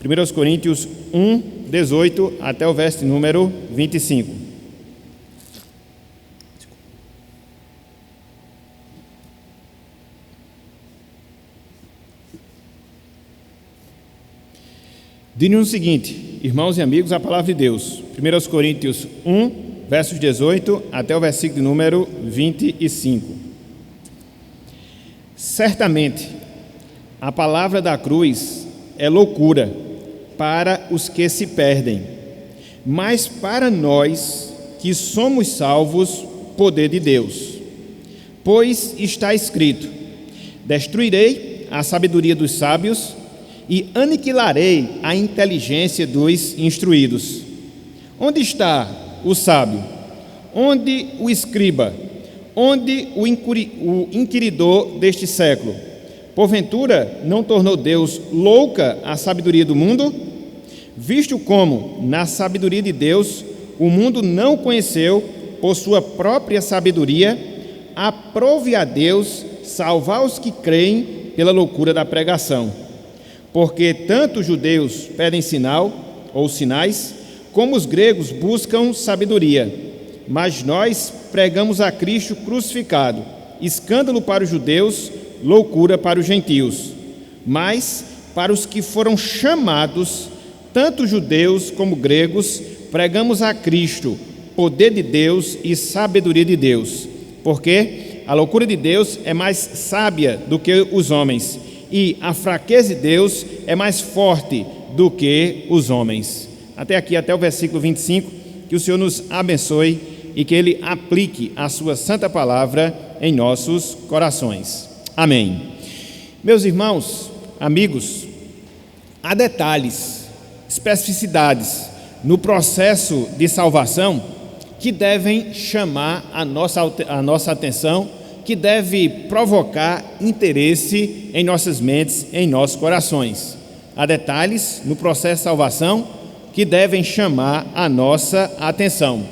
1 Coríntios 1, 18 até o verso número 25. Diz-nos o seguinte, irmãos e amigos, a palavra de Deus. 1 Coríntios 1, versos 18 até o versículo número 25. Certamente, a palavra da cruz é loucura para os que se perdem, mas para nós que somos salvos, poder de Deus. Pois está escrito: destruirei a sabedoria dos sábios e aniquilarei a inteligência dos instruídos. Onde está o sábio? Onde o escriba? Onde o inquiridor deste século? Porventura, não tornou Deus louca a sabedoria do mundo? Visto como, na sabedoria de Deus, o mundo não conheceu por sua própria sabedoria, aprove a Deus salvar os que creem pela loucura da pregação. Porque tanto os judeus pedem sinal, ou sinais, como os gregos buscam sabedoria. Mas nós pregamos a Cristo crucificado, escândalo para os judeus, loucura para os gentios. Mas para os que foram chamados, tanto judeus como gregos, pregamos a Cristo, poder de Deus e sabedoria de Deus. Porque a loucura de Deus é mais sábia do que os homens, e a fraqueza de Deus é mais forte do que os homens. Até aqui, até o versículo 25, que o Senhor nos abençoe e que Ele aplique a sua santa palavra em nossos corações. Amém. Meus irmãos, amigos, há detalhes, especificidades no processo de salvação que devem chamar a nossa atenção, que deve provocar interesse em nossas mentes, em nossos corações. Há detalhes no processo de salvação que devem chamar a nossa atenção.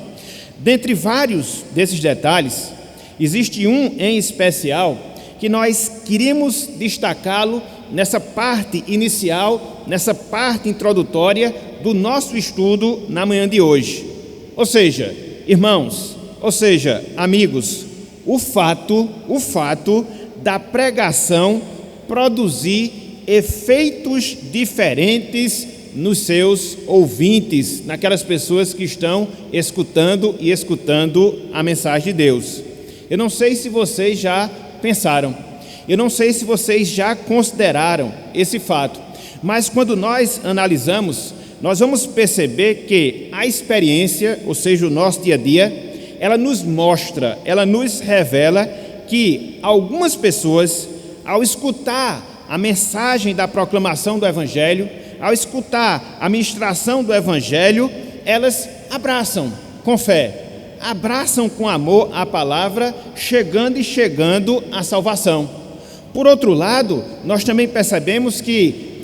Dentre vários desses detalhes, existe um em especial que nós queríamos destacá-lo nessa parte inicial, nessa parte introdutória do nosso estudo na manhã de hoje. Ou seja, irmãos, amigos, o fato da pregação produzir efeitos diferentes nos seus ouvintes, naquelas pessoas que estão escutando a mensagem de Deus. Eu não sei se vocês já pensaram, eu não sei se vocês já consideraram esse fato, mas quando nós analisamos, nós vamos perceber que a experiência, ou seja, o nosso dia a dia, ela nos mostra, ela nos revela que algumas pessoas, ao escutar a mensagem da proclamação do Evangelho, ao escutar a ministração do Evangelho, elas abraçam com fé, abraçam com amor a palavra, chegando à salvação. Por outro lado, nós também percebemos que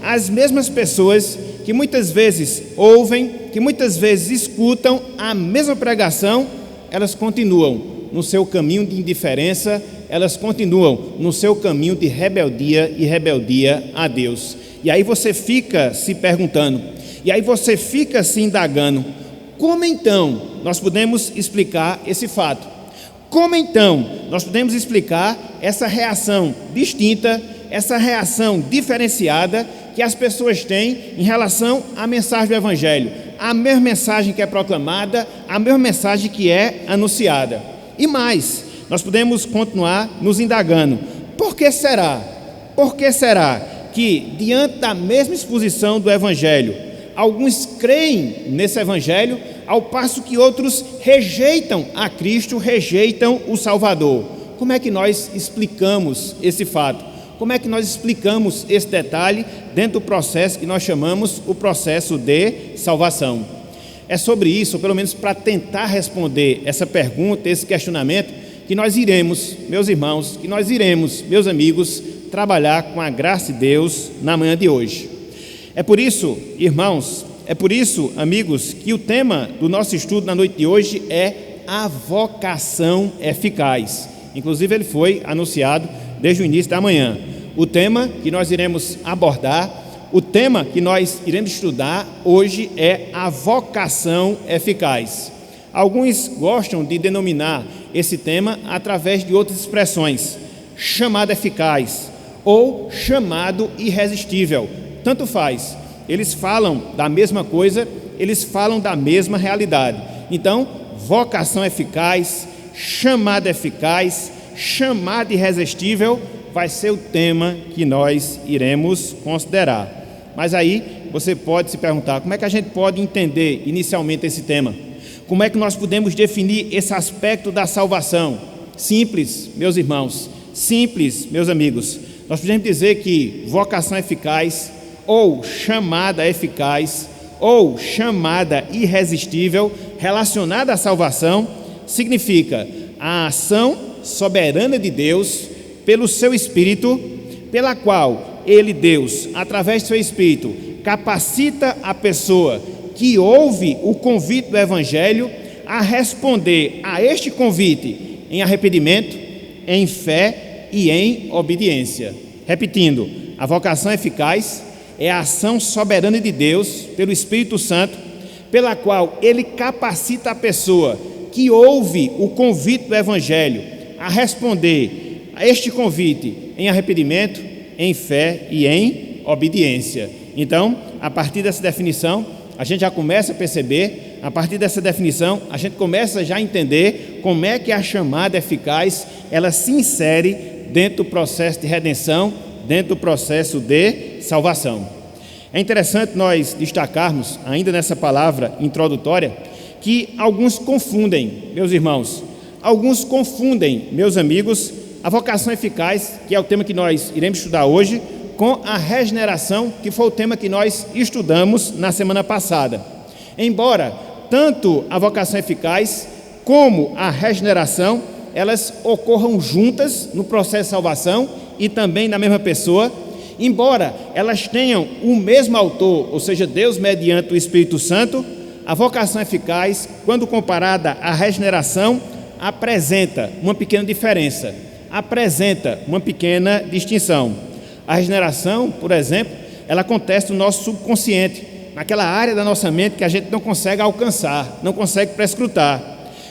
as mesmas pessoas que muitas vezes ouvem, que muitas vezes escutam a mesma pregação, elas continuam no seu caminho de indiferença, elas continuam no seu caminho de rebeldia a Deus. E aí você fica se perguntando, e aí você fica se indagando, como então nós podemos explicar esse fato? Como então nós podemos explicar essa reação distinta, essa reação diferenciada que as pessoas têm em relação à mensagem do Evangelho, a mesma mensagem que é proclamada, a mesma mensagem que é anunciada? E mais, nós podemos continuar nos indagando, por que será que diante da mesma exposição do Evangelho, alguns creem nesse Evangelho, ao passo que outros rejeitam a Cristo, rejeitam o Salvador? Como é que nós explicamos esse fato? Como é que nós explicamos esse detalhe dentro do processo que nós chamamos o processo de salvação? É sobre isso, ou pelo menos para tentar responder essa pergunta, esse questionamento, que nós iremos, meus irmãos, meus amigos, trabalhar com a graça de Deus na manhã de hoje. É por isso, irmãos, amigos, que o tema do nosso estudo na noite de hoje é a vocação eficaz. Inclusive ele foi anunciado desde o início da manhã. O tema que nós iremos abordar, O tema que nós iremos estudar hoje é a vocação eficaz. Alguns gostam de denominar esse tema através de outras expressões, chamado eficaz ou chamado irresistível, tanto faz. Eles falam da mesma coisa, eles falam da mesma realidade. Então, vocação eficaz, chamado eficaz, chamado irresistível, vai ser o tema que nós iremos considerar. Mas aí você pode se perguntar, como é que a gente pode entender inicialmente esse tema? Como é que nós podemos definir esse aspecto da salvação? Simples, meus irmãos, simples, meus amigos. Nós podemos dizer que vocação eficaz, ou chamada eficaz, ou chamada irresistível, relacionada à salvação, significa a ação soberana de Deus pelo seu Espírito, pela qual Ele, Deus, através do seu Espírito, capacita a pessoa que ouve o convite do Evangelho a responder a este convite em arrependimento, em fé e em obediência. Repetindo, a vocação eficaz é a ação soberana de Deus pelo Espírito Santo, pela qual Ele capacita a pessoa que ouve o convite do Evangelho a responder a este convite em arrependimento, em fé e em obediência. Então, a partir dessa definição, a gente já começa a perceber, a partir dessa definição, a gente começa já a entender como é que a chamada eficaz, ela se insere dentro do processo de redenção, dentro do processo de salvação. É interessante nós destacarmos, ainda nessa palavra introdutória, que alguns confundem, meus irmãos, alguns confundem, meus amigos, a vocação eficaz, que é o tema que nós iremos estudar hoje, com a regeneração, que foi o tema que nós estudamos na semana passada. Embora tanto a vocação eficaz como a regeneração, elas ocorram juntas no processo de salvação e também na mesma pessoa, embora elas tenham o mesmo autor, ou seja, Deus mediante o Espírito Santo, a vocação eficaz, quando comparada à regeneração, apresenta uma pequena diferença, apresenta uma pequena distinção. A regeneração, por exemplo, ela acontece no nosso subconsciente, naquela área da nossa mente que a gente não consegue alcançar, não consegue prescrutar.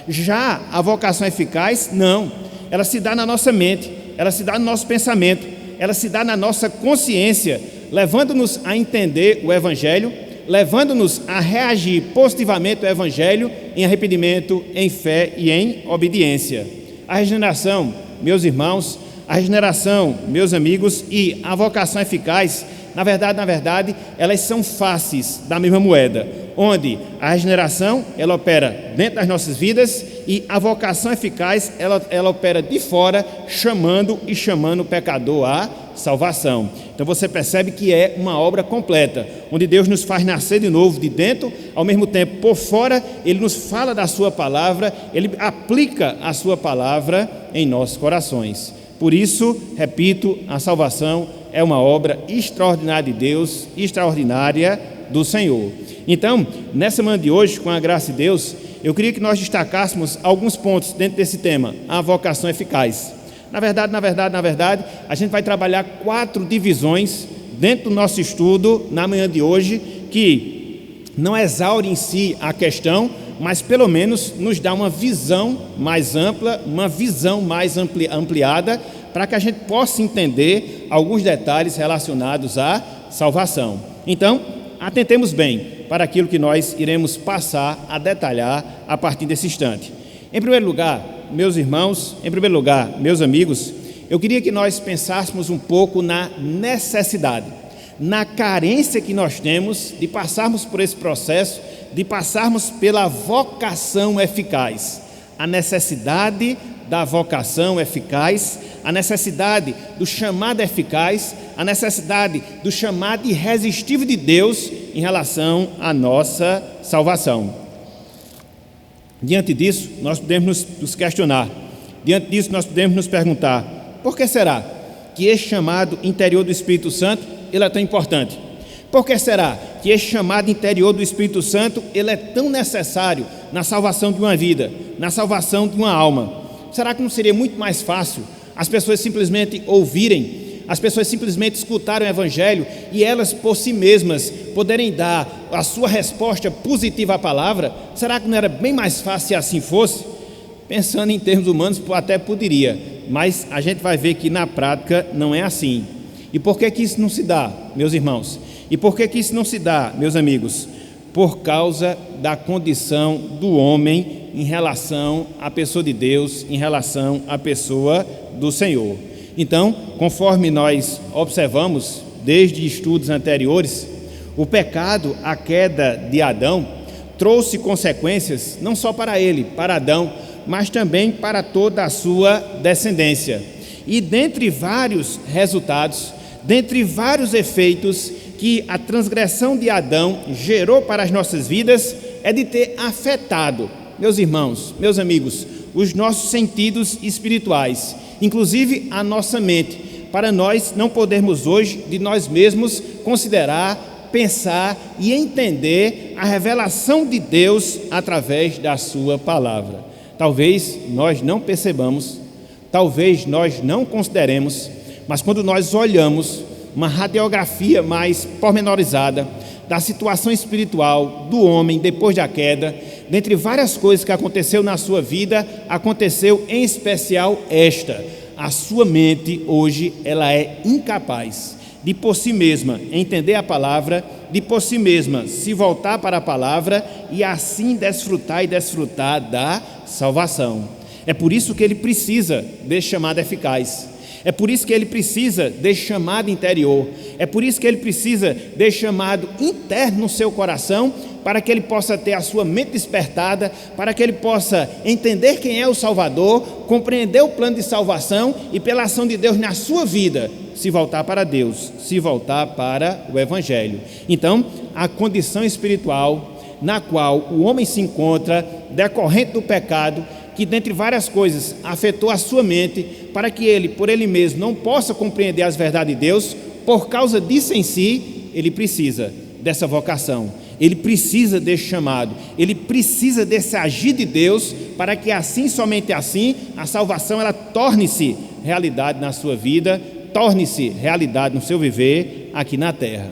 Já a vocação eficaz, não, ela se dá na nossa mente, ela se dá no nosso pensamento, ela se dá na nossa consciência, levando-nos a entender o Evangelho, levando-nos a reagir positivamente ao Evangelho em arrependimento, em fé e em obediência. A regeneração, meus irmãos, a regeneração, meus amigos, e a vocação eficaz, na verdade, elas são faces da mesma moeda, onde a regeneração, ela opera dentro das nossas vidas e a vocação eficaz, ela opera de fora, chamando o pecador à salvação. Então você percebe que é uma obra completa, onde Deus nos faz nascer de novo de dentro, ao mesmo tempo por fora, Ele nos fala da sua palavra, Ele aplica a sua palavra em nossos corações. Por isso, repito, a salvação é uma obra extraordinária de Deus, extraordinária do Senhor. Então, nessa manhã de hoje, com a graça de Deus, eu queria que nós destacássemos alguns pontos dentro desse tema, a vocação eficaz. Na verdade, a gente vai trabalhar 4 divisões dentro do nosso estudo na manhã de hoje, que não exaure em si a questão, mas pelo menos nos dá uma visão mais ampla, uma visão mais ampliada, para que a gente possa entender alguns detalhes relacionados à salvação. Então, atentemos bem para aquilo que nós iremos passar a detalhar a partir desse instante. Em primeiro lugar, meus irmãos, meus amigos, eu queria que nós pensássemos um pouco na necessidade, na carência que nós temos de passarmos por esse processo, de passarmos pela vocação eficaz, a necessidade da vocação eficaz, a necessidade do chamado eficaz, a necessidade do chamado irresistível de Deus em relação à nossa salvação. Diante disso, nós podemos nos questionar, diante disso nós podemos nos perguntar, por que será que esse chamado interior do Espírito Santo, ele é tão importante? Por que será que esse chamado interior do Espírito Santo, ele é tão necessário na salvação de uma vida, na salvação de uma alma? Será que não seria muito mais fácil as pessoas simplesmente ouvirem as pessoas simplesmente escutaram o Evangelho e elas por si mesmas poderem dar a sua resposta positiva à palavra? Será que não era bem mais fácil se assim fosse? Pensando em termos humanos, até poderia, mas a gente vai ver que na prática não é assim. E por que isso não se dá, meus irmãos? E por que isso não se dá, meus amigos? Por causa da condição do homem em relação à pessoa de Deus, em relação à pessoa do Senhor. Então, conforme nós observamos desde estudos anteriores, o pecado, a queda de Adão, trouxe consequências não só para ele, para Adão, mas também para toda a sua descendência. E dentre vários resultados, dentre vários efeitos que a transgressão de Adão gerou para as nossas vidas, é de ter afetado, meus irmãos, meus amigos, os nossos sentidos espirituais, inclusive a nossa mente, para nós não podermos hoje de nós mesmos considerar, pensar e entender a revelação de Deus através da sua palavra. Talvez nós não percebamos, talvez nós não consideremos, mas quando nós olhamos uma radiografia mais pormenorizada da situação espiritual do homem depois da queda, dentre várias coisas que aconteceu na sua vida, aconteceu em especial esta: a sua mente hoje ela é incapaz de por si mesma entender a palavra, de por si mesma se voltar para a palavra e assim desfrutar da salvação. É por isso que ele precisa desse chamado eficaz. É por isso que ele precisa desse chamado interior. É por isso que ele precisa desse chamado interno no seu coração, para que ele possa ter a sua mente despertada, para que ele possa entender quem é o Salvador, compreender o plano de salvação e, pela ação de Deus na sua vida, se voltar para Deus, se voltar para o Evangelho. Então, a condição espiritual na qual o homem se encontra, decorrente do pecado, que dentre várias coisas afetou a sua mente, para que ele, por ele mesmo, não possa compreender as verdades de Deus, por causa disso em si, ele precisa dessa vocação, ele precisa desse chamado, ele precisa desse agir de Deus, para que assim, somente assim, a salvação ela torne-se realidade na sua vida, torne-se realidade no seu viver aqui na terra.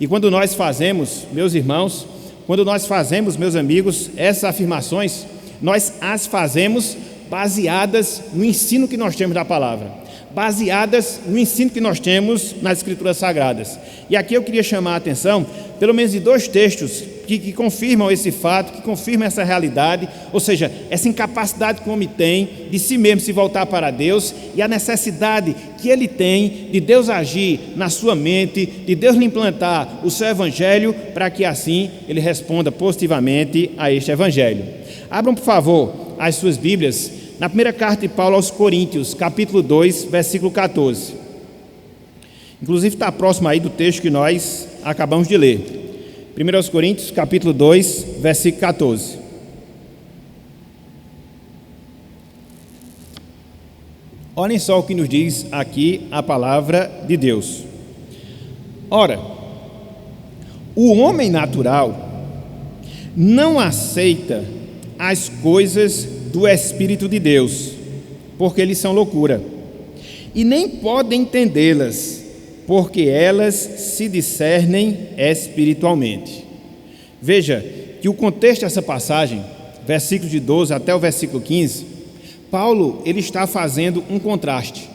E quando nós fazemos, meus irmãos, quando nós fazemos, meus amigos, essas afirmações, nós as fazemos baseadas no ensino que nós temos da palavra, baseadas no ensino que nós temos nas Escrituras Sagradas. E aqui eu queria chamar a atenção, pelo menos de dois textos que confirmam esse fato, que confirmam essa realidade, ou seja, essa incapacidade que o homem tem de si mesmo se voltar para Deus e a necessidade que ele tem de Deus agir na sua mente, de Deus lhe implantar o seu Evangelho, para que assim ele responda positivamente a este Evangelho. Abram, por favor, as suas Bíblias na primeira carta de Paulo aos Coríntios, capítulo 2, versículo 14. Inclusive está próximo aí do texto que nós acabamos de ler. 1 Coríntios, capítulo 2, versículo 14. Olhem só o que nos diz aqui a palavra de Deus. Ora, o homem natural não aceita as coisas do Espírito de Deus, porque eles são loucura, e nem pode entendê-las, porque elas se discernem espiritualmente. Veja que o contexto dessa passagem, versículos de 12 até o versículo 15, Paulo ele está fazendo um contraste.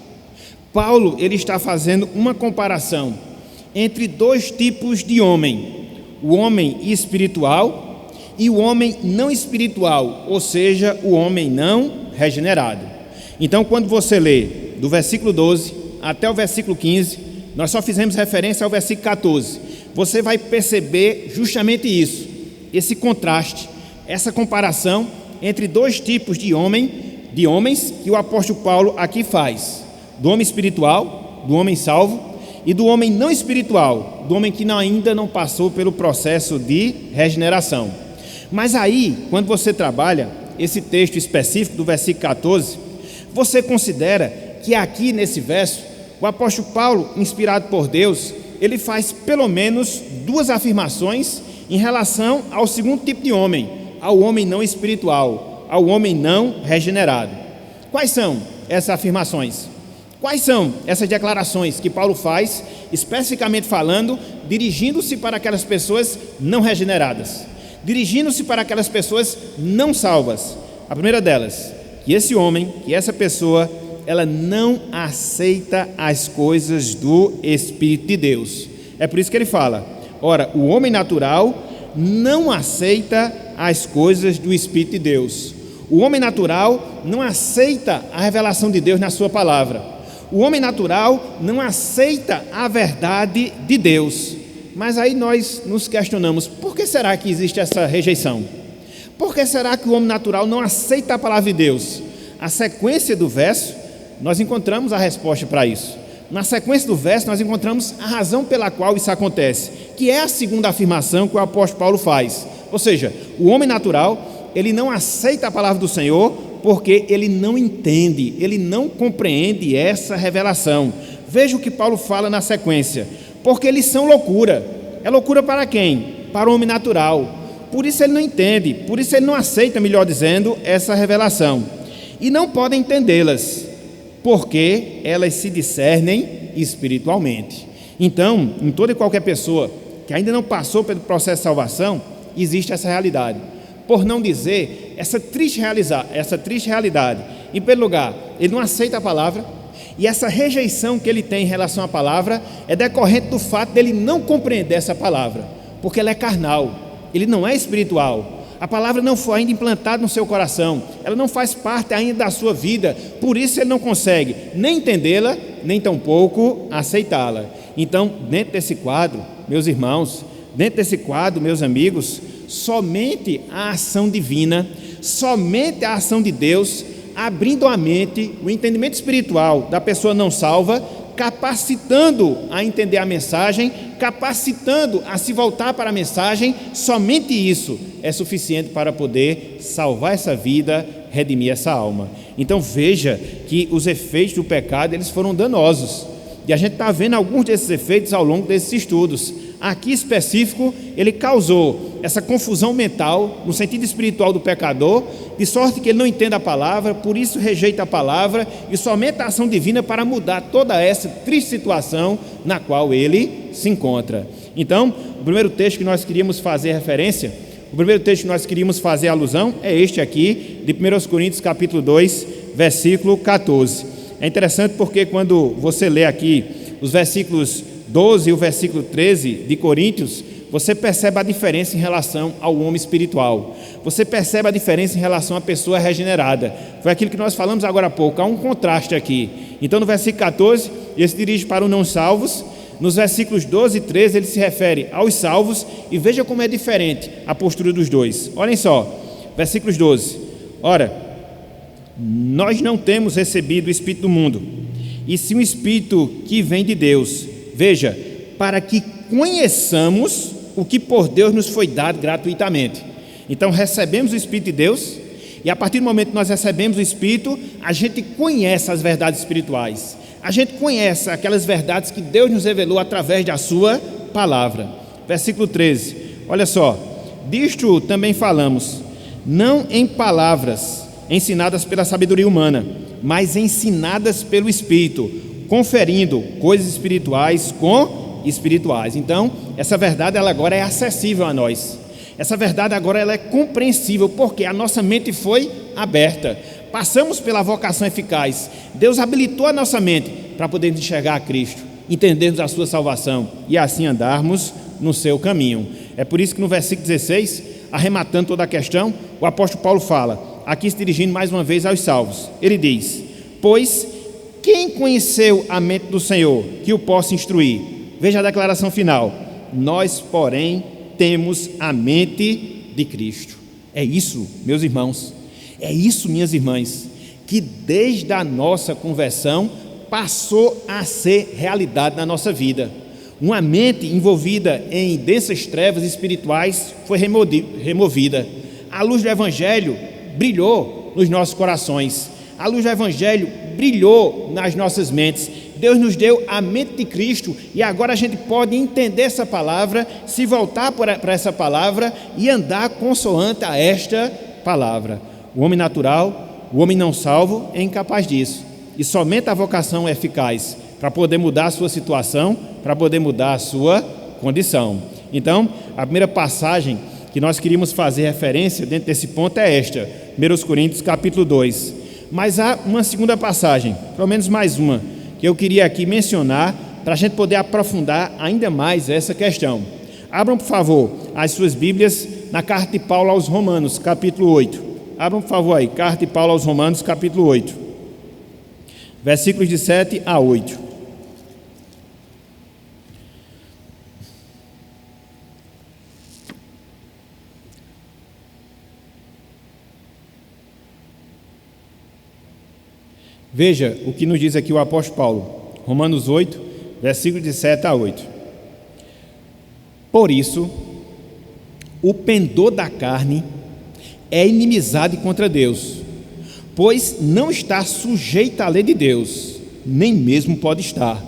Paulo ele está fazendo uma comparação entre dois tipos de homem: o homem espiritual e o homem não espiritual, ou seja, o homem não regenerado. Então, quando você lê do versículo 12 até o versículo 15, nós só fizemos referência ao versículo 14. Você vai perceber justamente isso, esse contraste, essa comparação entre dois tipos de homens que o apóstolo Paulo aqui faz: do homem espiritual, do homem salvo, e do homem não espiritual, do homem que ainda não passou pelo processo de regeneração. Mas aí, quando você trabalha esse texto específico do versículo 14, você considera que aqui nesse verso, o apóstolo Paulo, inspirado por Deus, ele faz pelo menos duas afirmações em relação ao segundo tipo de homem, ao homem não espiritual, ao homem não regenerado. Quais são essas afirmações? Quais são essas declarações que Paulo faz, especificamente falando, dirigindo-se para aquelas pessoas não regeneradas, dirigindo-se para aquelas pessoas não salvas? A primeira delas, que esse homem, que essa pessoa, ela não aceita as coisas do Espírito de Deus. É por isso que ele fala: ora, o homem natural não aceita as coisas do Espírito de Deus. O homem natural não aceita a revelação de Deus na sua palavra. O homem natural não aceita a verdade de Deus. Mas aí nós nos questionamos: por que será que existe essa rejeição? Por que será que o homem natural não aceita a palavra de Deus? A sequência do verso, nós encontramos a resposta para isso. Na sequência do verso, nós encontramos a razão pela qual isso acontece, que é a segunda afirmação que o apóstolo Paulo faz. Ou seja, o homem natural, ele não aceita a palavra do Senhor porque ele não entende, ele não compreende essa revelação. Veja o que Paulo fala na sequência: porque eles são loucura. É loucura para quem? Para o homem natural. Por isso ele não entende, por isso ele não aceita, melhor dizendo, essa revelação. E não podem entendê-las, porque elas se discernem espiritualmente. Então, em toda e qualquer pessoa que ainda não passou pelo processo de salvação, existe essa realidade. Por não dizer essa triste realidade. Em primeiro lugar, ele não aceita a palavra, e essa rejeição que ele tem em relação à palavra é decorrente do fato dele não compreender essa palavra, porque ela é carnal, ele não é espiritual. A palavra não foi ainda implantada no seu coração, ela não faz parte ainda da sua vida, por isso ele não consegue nem entendê-la, nem tampouco aceitá-la. Então, dentro desse quadro, meus irmãos, dentro desse quadro, meus amigos, somente a ação divina, somente a ação de Deus, abrindo a mente, o entendimento espiritual da pessoa não salva, capacitando a entender a mensagem, capacitando a se voltar para a mensagem, somente isso é suficiente para poder salvar essa vida, redimir essa alma. Então veja que os efeitos do pecado, eles foram danosos, e a gente está vendo alguns desses efeitos ao longo desses estudos. Aqui específico, ele causou essa confusão mental no sentido espiritual do pecador, de sorte que ele não entende a palavra, por isso rejeita a palavra, e somente a ação divina para mudar toda essa triste situação na qual ele se encontra. Então, o primeiro texto que nós queríamos fazer referência, o primeiro texto que nós queríamos fazer alusão é este aqui, de 1 Coríntios capítulo 2, versículo 14. É interessante porque quando você lê aqui os versículos 12 e o versículo 13 de Coríntios, você percebe a diferença em relação ao homem espiritual. Você percebe a diferença em relação à pessoa regenerada. Foi aquilo que nós falamos agora há pouco. Há um contraste aqui. Então, no versículo 14, ele se dirige para os não salvos. Nos versículos 12 e 13, ele se refere aos salvos. E veja como é diferente a postura dos dois. Olhem só, versículos 12. Ora, nós não temos recebido o Espírito do mundo, e sim o Espírito que vem de Deus. Veja, para que conheçamos o que por Deus nos foi dado gratuitamente. Então recebemos o Espírito de Deus, e a partir do momento que nós recebemos o Espírito, a gente conhece as verdades espirituais, a gente conhece aquelas verdades que Deus nos revelou através da sua palavra. Versículo 13, olha só: disto também falamos, não em palavras ensinadas pela sabedoria humana, mas ensinadas pelo Espírito, conferindo coisas espirituais com espirituais. Então, essa verdade ela agora é acessível a nós. Essa verdade agora ela é compreensível, porque a nossa mente foi aberta. Passamos pela vocação eficaz. Deus habilitou a nossa mente para podermos enxergar a Cristo, entendermos a sua salvação e assim andarmos no seu caminho. É por isso que no versículo 16, arrematando toda a questão, o apóstolo Paulo fala, aqui se dirigindo mais uma vez aos salvos. Ele diz: pois quem conheceu a mente do Senhor que o possa instruir? Veja a declaração final: nós, porém, temos a mente de Cristo. É isso, meus irmãos, é isso, minhas irmãs, que desde a nossa conversão passou a ser realidade na nossa vida. Uma mente envolvida em densas trevas espirituais foi removida. A luz do Evangelho brilhou nos nossos corações. A luz do Evangelho brilhou nas nossas mentes. Deus nos deu a mente de Cristo, e agora a gente pode entender essa palavra, se voltar para essa palavra e andar consoante a esta palavra. O homem natural, o homem não salvo, é incapaz disso. e somente a vocação é eficaz para poder mudar a sua situação, para poder mudar a sua condição. Então, a primeira passagem que nós queríamos fazer referência dentro desse ponto é esta, 1 Coríntios capítulo 2. Mas há uma segunda passagem, pelo menos mais uma, que eu queria aqui mencionar para a gente poder aprofundar ainda mais essa questão. Abram, por favor, as suas Bíblias na carta de Paulo aos Romanos, capítulo 8. Abram, por favor, aí, carta de Paulo aos Romanos, capítulo 8. Versículos de 7 a 8. Veja o que nos diz aqui o apóstolo Paulo, Romanos 8, versículos de 7 a 8. Por isso, o pendor da carne é inimizade contra Deus, pois não está sujeita à lei de Deus, nem mesmo pode estar.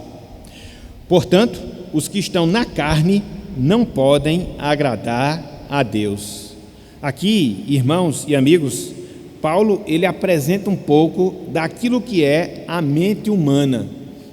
Portanto, os que estão na carne não podem agradar a Deus. Aqui, irmãos e amigos, Paulo ele apresenta um pouco daquilo que é a mente humana,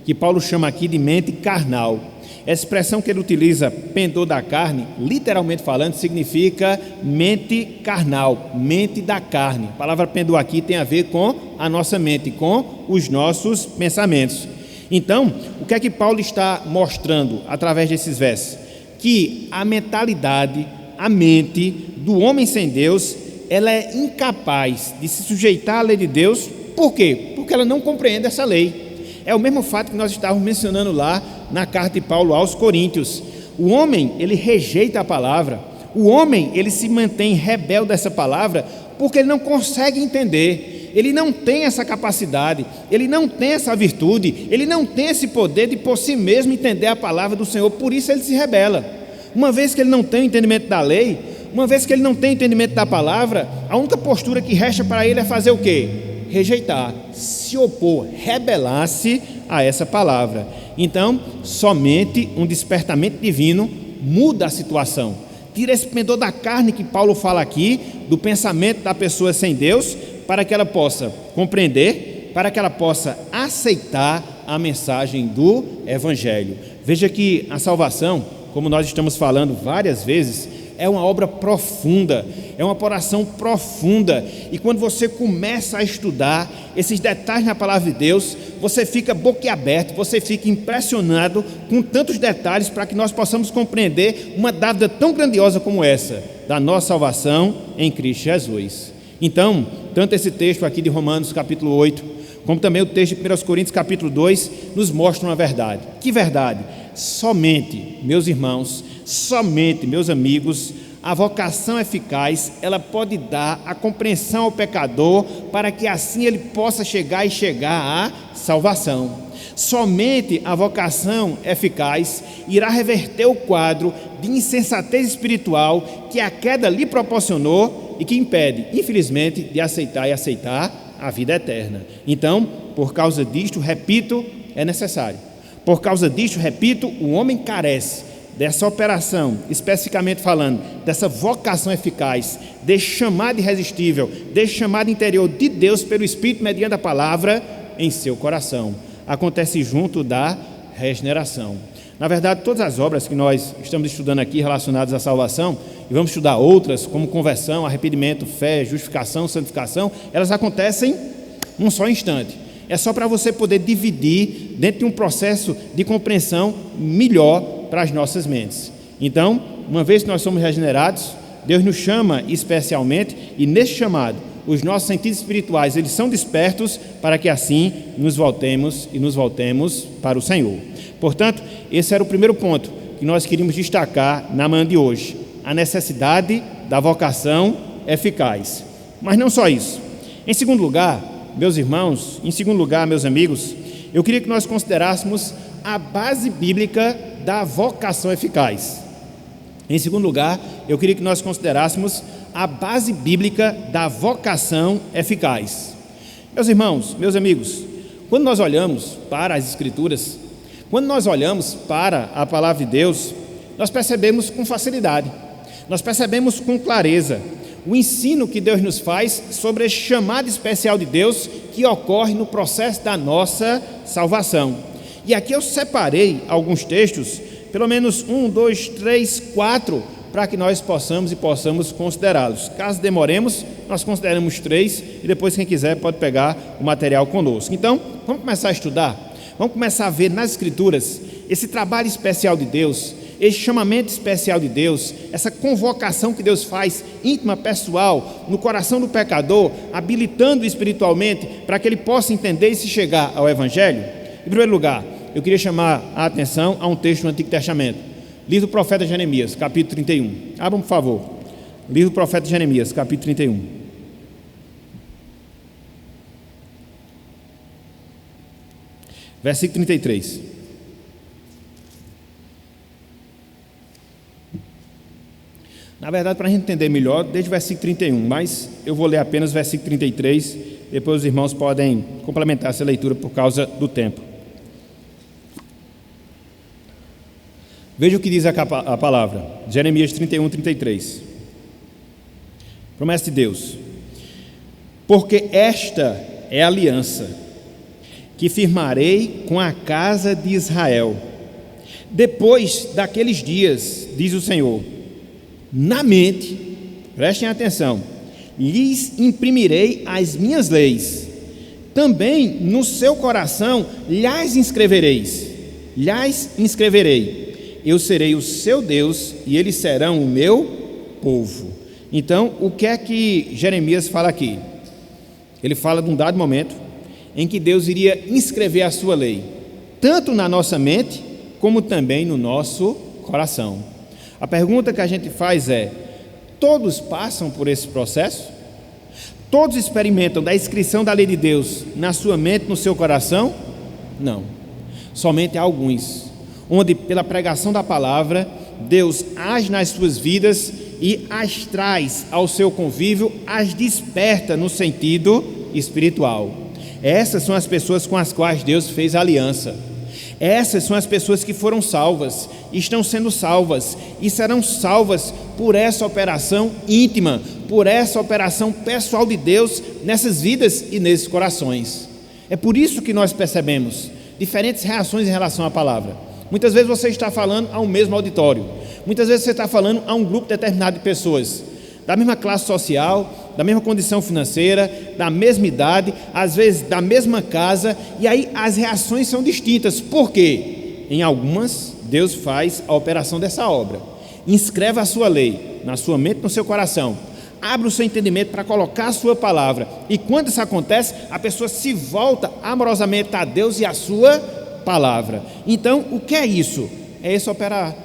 que Paulo chama aqui de mente carnal. Essa expressão que ele utiliza, pendor da carne, literalmente falando, significa mente carnal, mente da carne. A palavra pendor aqui tem a ver com a nossa mente, com os nossos pensamentos. Então, o que é que Paulo está mostrando através desses versos? Que a mentalidade, a mente do homem sem Deus, ela é incapaz de se sujeitar à lei de Deus. Por quê? Porque ela não compreende essa lei. É o mesmo fato que nós estávamos mencionando lá na carta de Paulo aos Coríntios. O homem, ele rejeita a palavra. O homem, ele se mantém rebelde a essa palavra porque ele não consegue entender. Ele não tem essa capacidade, ele não tem essa virtude, ele não tem esse poder de por si mesmo entender a palavra do Senhor. Por isso ele se rebela. Uma vez que ele não tem o entendimento da lei, uma vez que ele não tem entendimento da palavra, a única postura que resta para ele é fazer o quê? Rejeitar, se opor, rebelar-se a essa palavra. Então, somente um despertamento divino muda a situação. Tira esse pendor da carne que Paulo fala aqui, do pensamento da pessoa sem Deus, para que ela possa compreender, para que ela possa aceitar a mensagem do Evangelho. Veja que a salvação, como nós estamos falando várias vezes, é uma obra profunda, é uma oração profunda, e quando você começa a estudar esses detalhes na palavra de Deus, você fica boquiaberto, você fica impressionado com tantos detalhes para que nós possamos compreender uma dádiva tão grandiosa como essa, da nossa salvação em Cristo Jesus. Então, tanto esse texto aqui de Romanos capítulo 8, como também o texto de 1 Coríntios capítulo 2, nos mostram uma verdade. Que verdade? Somente, meus irmãos, somente, meus amigos, a vocação eficaz, ela pode dar a compreensão ao pecador para que assim ele possa chegar à salvação. Somente a vocação eficaz irá reverter o quadro de insensatez espiritual que a queda lhe proporcionou e que impede, infelizmente, de aceitar a vida eterna. Então, por causa disto, repito, é necessário. Por causa disto, repito, o homem carece dessa operação, especificamente falando, dessa vocação eficaz, desse chamado irresistível, desse chamado interior de Deus pelo Espírito mediante a palavra em seu coração. Acontece junto da regeneração. Na verdade, todas as obras que nós estamos estudando aqui relacionadas à salvação, e vamos estudar outras como conversão, arrependimento, fé, justificação, santificação, elas acontecem num só instante. É só para você poder dividir dentro de um processo de compreensão melhor para as nossas mentes. Então, uma vez que nós somos regenerados, Deus nos chama especialmente, e nesse chamado, os nossos sentidos espirituais, eles são despertos para que assim nos voltemos para o Senhor. Portanto, esse era o primeiro ponto que nós queríamos destacar na manhã de hoje, a necessidade da vocação eficaz. Mas não só isso. Em segundo lugar, meus irmãos, meus amigos, eu queria que nós considerássemos a base bíblica da vocação eficaz. Em segundo lugar, eu queria que nós considerássemos a base bíblica da vocação eficaz. Meus irmãos, meus amigos, quando nós olhamos para as Escrituras, quando nós olhamos para a palavra de Deus, nós percebemos com facilidade, nós percebemos com clareza o ensino que Deus nos faz sobre esse chamado especial de Deus que ocorre no processo da nossa salvação. E aqui eu separei alguns textos, pelo menos 1, 2, 3, 4, para que nós possamos considerá-los. Caso demoremos, nós consideramos 3 e depois quem quiser pode pegar o material conosco. Então, vamos começar a estudar, vamos começar a ver nas Escrituras esse trabalho especial de Deus, esse chamamento especial de Deus, essa convocação que Deus faz, íntima, pessoal, no coração do pecador, habilitando espiritualmente para que ele possa entender e se chegar ao Evangelho. Em primeiro lugar, eu queria chamar a atenção a um texto do Antigo Testamento, livro do profeta Jeremias, capítulo 31. Abram, por favor. Livro do profeta Jeremias, capítulo 31. Versículo 33. Na verdade, para a gente entender melhor, desde o versículo 31, mas eu vou ler apenas o versículo 33, depois os irmãos podem complementar essa leitura por causa do tempo. Veja o que diz a palavra, Jeremias 31, 33. Promessa de Deus: porque esta é a aliança que firmarei com a casa de Israel, depois daqueles dias, diz o Senhor, na mente, prestem atenção, lhes imprimirei as minhas leis, também no seu coração lhas inscreverei, eu serei o seu Deus e eles serão o meu povo. Então, o que é que Jeremias fala aqui? Ele fala de um dado momento em que Deus iria inscrever a sua lei, tanto na nossa mente, como também no nosso coração. A pergunta que a gente faz é: todos passam por esse processo? Todos experimentam da inscrição da lei de Deus na sua mente, no seu coração? Não. Somente alguns, onde pela pregação da palavra, Deus age nas suas vidas e as traz ao seu convívio, as desperta no sentido espiritual. Essas são as pessoas com as quais Deus fez aliança. Essas são as pessoas que foram salvas, estão sendo salvas e serão salvas por essa operação íntima, por essa operação pessoal de Deus nessas vidas e nesses corações. É por isso que nós percebemos diferentes reações em relação à palavra. Muitas vezes você está falando a um mesmo auditório, muitas vezes você está falando a um grupo determinado de pessoas, da mesma classe social, da mesma condição financeira, da mesma idade, às vezes da mesma casa, e aí as reações são distintas. Por quê? Em algumas, Deus faz a operação dessa obra, inscreve a sua lei na sua mente, no seu coração, abre o seu entendimento para colocar a sua palavra, e quando isso acontece, a pessoa se volta amorosamente a Deus e a sua palavra. Então, o que é isso? É esse operar.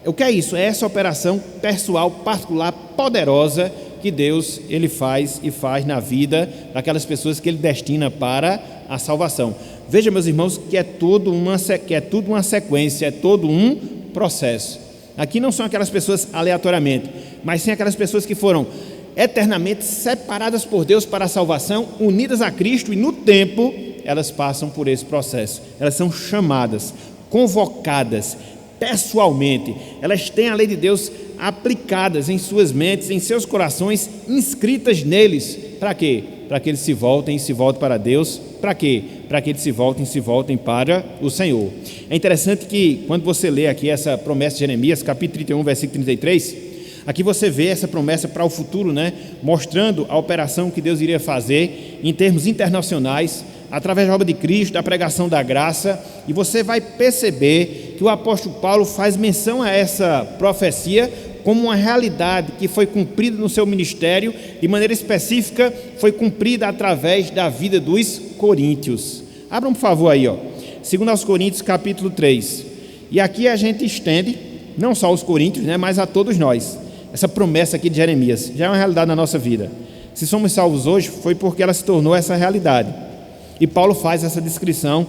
O que é isso? É essa operação pessoal, particular, poderosa que Deus ele faz na vida daquelas pessoas que Ele destina para a salvação. Veja, meus irmãos, que é tudo uma sequência, é todo um processo. Aqui não são aquelas pessoas aleatoriamente, mas sim aquelas pessoas que foram eternamente separadas por Deus para a salvação, unidas a Cristo, e no tempo elas passam por esse processo. Elas são chamadas, convocadas pessoalmente, elas têm a lei de Deus aplicadas em suas mentes, em seus corações, inscritas neles. Para quê? Para que eles se voltem para Deus. Para quê? Para que eles se voltem para o Senhor. É interessante que quando você lê aqui essa promessa de Jeremias, capítulo 31, versículo 33, aqui você vê essa promessa para o futuro, né? Mostrando a operação que Deus iria fazer em termos internacionais, através da obra de Cristo, da pregação da graça, e você vai perceber que o apóstolo Paulo faz menção a essa profecia como uma realidade que foi cumprida no seu ministério, de maneira específica, foi cumprida através da vida dos coríntios. Abram, por favor, aí, 2 Coríntios, capítulo 3. E aqui a gente estende, não só aos coríntios, né, mas a todos nós. Essa promessa aqui de Jeremias já é uma realidade na nossa vida. Se somos salvos hoje, foi porque ela se tornou essa realidade. E Paulo faz essa descrição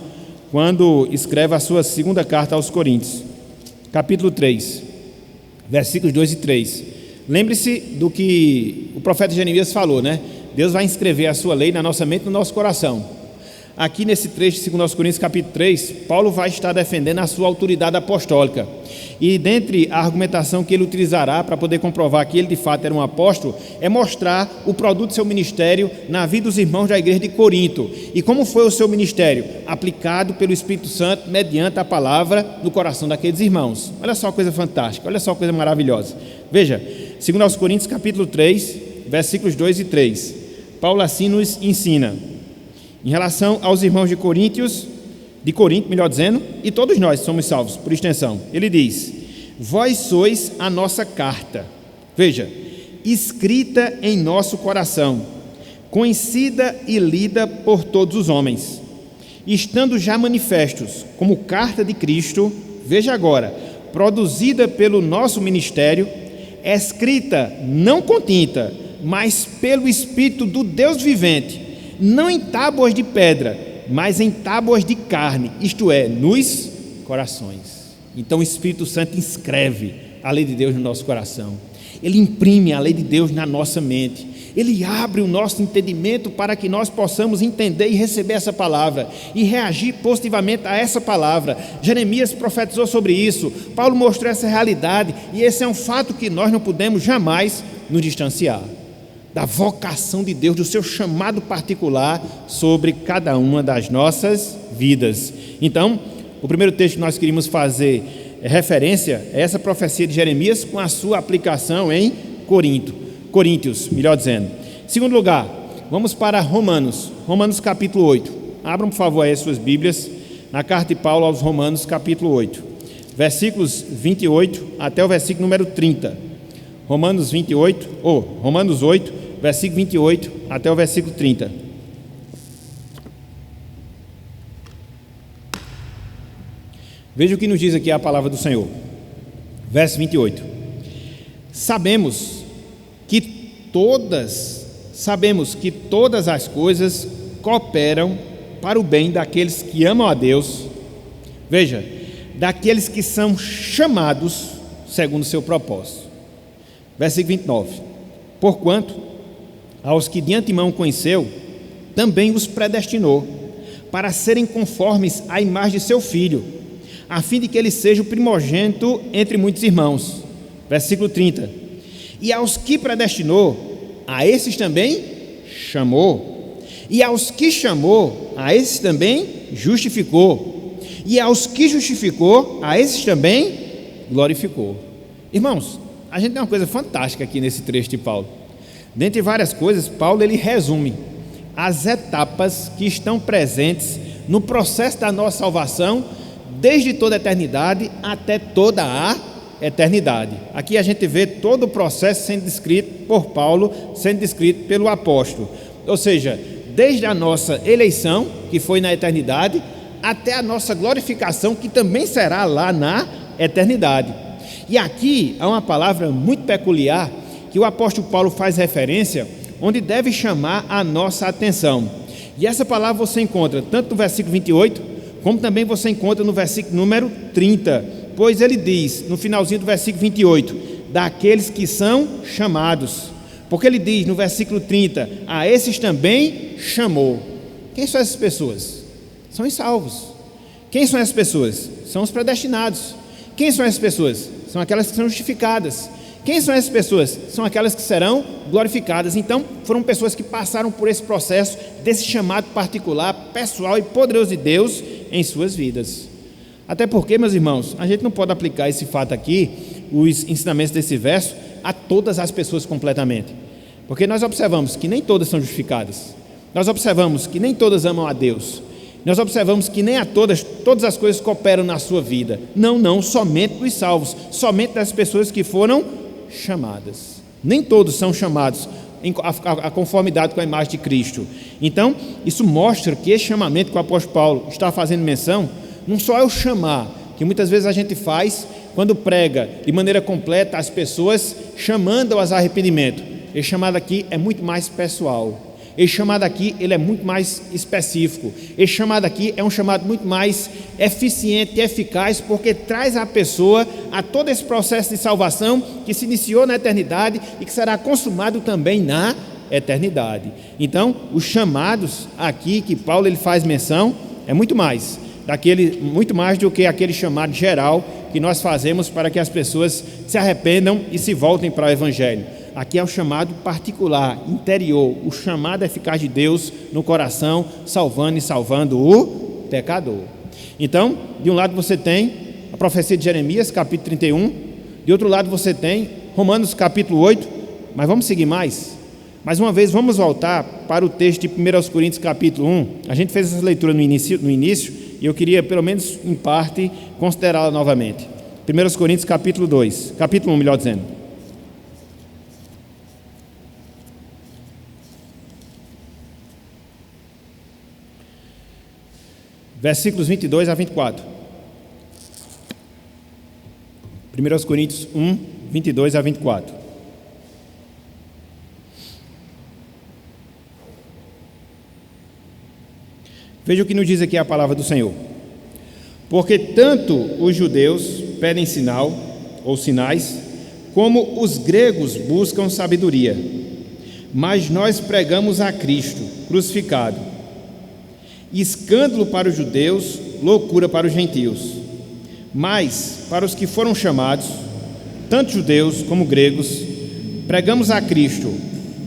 quando escreve a sua segunda carta aos Coríntios, capítulo 3, versículos 2 e 3. Lembre-se do que o profeta Jeremias falou, né? Deus vai inscrever a sua lei na nossa mente e no nosso coração. Aqui nesse trecho de 2 Coríntios capítulo 3, Paulo vai estar defendendo a sua autoridade apostólica. E dentre a argumentação que ele utilizará para poder comprovar que ele de fato era um apóstolo, é mostrar o produto do seu ministério na vida dos irmãos da igreja de Corinto. E como foi o seu ministério? Aplicado pelo Espírito Santo mediante a palavra no coração daqueles irmãos. Olha só a coisa fantástica, olha só a coisa maravilhosa. Veja, 2 Coríntios capítulo 3, versículos 2 e 3. Paulo assim nos ensina em relação aos irmãos de Corinto, melhor dizendo, e todos nós somos salvos, por extensão. Ele diz: vós sois a nossa carta, veja, escrita em nosso coração, conhecida e lida por todos os homens, estando já manifestos como carta de Cristo, veja agora, produzida pelo nosso ministério, escrita não com tinta, mas pelo Espírito do Deus vivente, não em tábuas de pedra, mas em tábuas de carne, isto é, nos corações. Então o Espírito Santo inscreve a lei de Deus no nosso coração, ele imprime a lei de Deus na nossa mente, ele abre o nosso entendimento para que nós possamos entender e receber essa palavra e reagir positivamente a essa palavra. Jeremias profetizou sobre isso, Paulo mostrou essa realidade, e esse é um fato que nós não podemos jamais nos distanciar da vocação de Deus, do seu chamado particular sobre cada uma das nossas vidas. Então, o primeiro texto que nós queríamos fazer referência é essa profecia de Jeremias com a sua aplicação em Coríntios, melhor dizendo. Em segundo lugar, vamos para Romanos capítulo 8. Abram, por favor, aí as suas Bíblias, na carta de Paulo aos Romanos capítulo 8, versículos 28 até o versículo número 30. Romanos 8, versículo 28 até o versículo 30. Veja o que nos diz aqui a palavra do Senhor. Verso 28. Sabemos que todas as coisas cooperam para o bem daqueles que amam a Deus. Veja, daqueles que são chamados segundo o seu propósito. Versículo 29. Porquanto aos que de antemão conheceu, também os predestinou, para serem conformes à imagem de seu Filho, a fim de que ele seja o primogênito entre muitos irmãos. Versículo 30. E aos que predestinou, a esses também chamou. E aos que chamou, a esses também justificou. E aos que justificou, a esses também glorificou. Irmãos, a gente tem uma coisa fantástica aqui nesse trecho de Paulo. Dentre várias coisas, Paulo ele resume as etapas que estão presentes no processo da nossa salvação, desde toda a eternidade até toda a eternidade. Aqui a gente vê todo o processo sendo descrito por Paulo, sendo descrito pelo apóstolo. Ou seja, desde a nossa eleição, que foi na eternidade, até a nossa glorificação, que também será lá na eternidade. E aqui há uma palavra muito peculiar que o apóstolo Paulo faz referência, onde deve chamar a nossa atenção. E essa palavra você encontra tanto no versículo 28, como também você encontra no versículo número 30, pois ele diz, no finalzinho do versículo 28, daqueles que são chamados, porque ele diz no versículo 30, a esses também chamou. Quem são essas pessoas? São os salvos. Quem são essas pessoas? São os predestinados. Quem são essas pessoas? São aquelas que são justificadas. Quem são essas pessoas? São aquelas que serão glorificadas. Então, foram pessoas que passaram por esse processo, desse chamado particular, pessoal e poderoso de Deus em suas vidas. Até porque, meus irmãos, a gente não pode aplicar esse fato aqui, os ensinamentos desse verso, a todas as pessoas completamente. Porque nós observamos que nem todas são justificadas. Nós observamos que nem todas amam a Deus. Nós observamos que nem a todas as coisas cooperam na sua vida. Não, somente dos salvos, somente das pessoas que foram chamadas. Nem todos são chamados a conformidade com a imagem de Cristo. Então, isso mostra que esse chamamento que o apóstolo Paulo está fazendo menção, não só é o chamar, que muitas vezes a gente faz quando prega de maneira completa as pessoas, chamando-as a arrependimento. Esse chamado aqui é muito mais pessoal. Esse chamado aqui, ele é muito mais específico. Esse chamado aqui é um chamado muito mais eficiente e eficaz, porque traz a pessoa a todo esse processo de salvação que se iniciou na eternidade e que será consumado também na eternidade. Então, os chamados aqui que Paulo ele faz menção é muito mais do que aquele chamado geral que nós fazemos para que as pessoas se arrependam e se voltem para o Evangelho. Aqui é o chamado particular, interior, o chamado eficaz de Deus no coração, salvando e salvando o pecador. Então, de um lado você tem a profecia de Jeremias, capítulo 31, de outro lado você tem Romanos, capítulo 8, mas vamos seguir mais? Mais uma vez, vamos voltar para o texto de 1 Coríntios, capítulo 1. A gente fez essa leitura no início e eu queria, pelo menos em parte, considerá-la novamente. 1 Coríntios, capítulo 2, capítulo 1, melhor dizendo. Versículos 22 a 24. 1 Coríntios 1, 22 a 24. Veja o que nos diz aqui a palavra do Senhor. Porque tanto os judeus pedem sinal ou sinais, como os gregos buscam sabedoria. Mas nós pregamos a Cristo crucificado, escândalo para os judeus, loucura para os gentios. Mas para os que foram chamados, tanto judeus como gregos, pregamos a Cristo,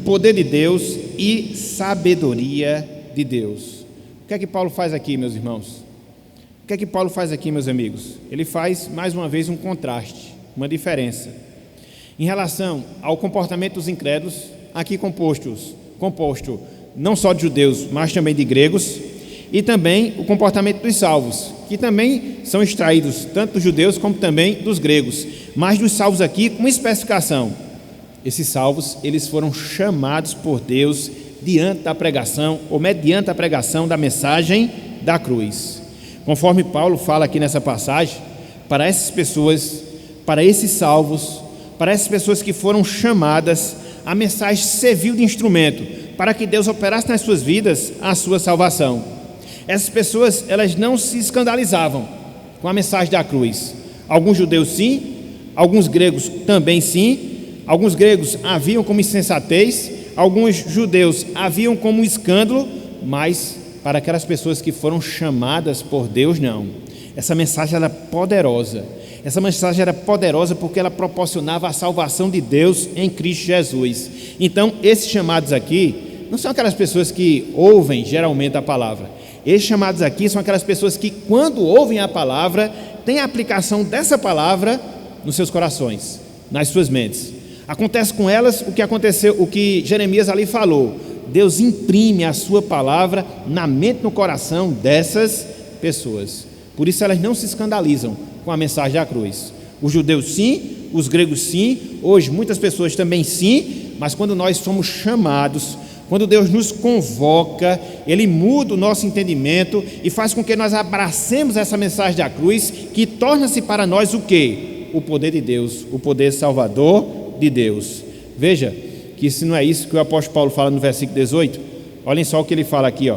poder de Deus e sabedoria de Deus. O que é que Paulo faz aqui, meus irmãos? O que é que Paulo faz aqui, meus amigos? Ele faz, mais uma vez, um contraste, uma diferença. Em relação ao comportamento dos incrédulos, aqui composto não só de judeus, mas também de gregos, e também o comportamento dos salvos, que também são extraídos tanto dos judeus como também dos gregos, mas dos salvos aqui com uma especificação. Esses salvos, eles foram chamados por Deus diante da pregação, ou mediante a pregação da mensagem da cruz. Conforme Paulo fala aqui nessa passagem, para essas pessoas, para esses salvos, para essas pessoas que foram chamadas, a mensagem serviu de instrumento para que Deus operasse nas suas vidas a sua salvação. Essas pessoas, elas não se escandalizavam com a mensagem da cruz. Alguns judeus sim, alguns gregos também sim. Alguns gregos a viam como insensatez, alguns judeus a viam como um escândalo, mas para aquelas pessoas que foram chamadas por Deus, não. Essa mensagem era poderosa. Essa mensagem era poderosa porque ela proporcionava a salvação de Deus em Cristo Jesus. Então, esses chamados aqui não são aquelas pessoas que ouvem geralmente a palavra. Esses chamados aqui são aquelas pessoas que, quando ouvem a palavra, têm a aplicação dessa palavra nos seus corações, nas suas mentes. Acontece com elas o que aconteceu, o que Jeremias ali falou. Deus imprime a sua palavra na mente e no coração dessas pessoas. Por isso elas não se escandalizam com a mensagem da cruz. Os judeus sim, os gregos sim, hoje muitas pessoas também sim, mas quando nós somos chamados, quando Deus nos convoca, Ele muda o nosso entendimento e faz com que nós abracemos essa mensagem da cruz, que torna-se para nós o quê? O poder de Deus, o poder salvador de Deus. Veja que se não é isso que o apóstolo Paulo fala no versículo 18, olhem só o que ele fala aqui, 1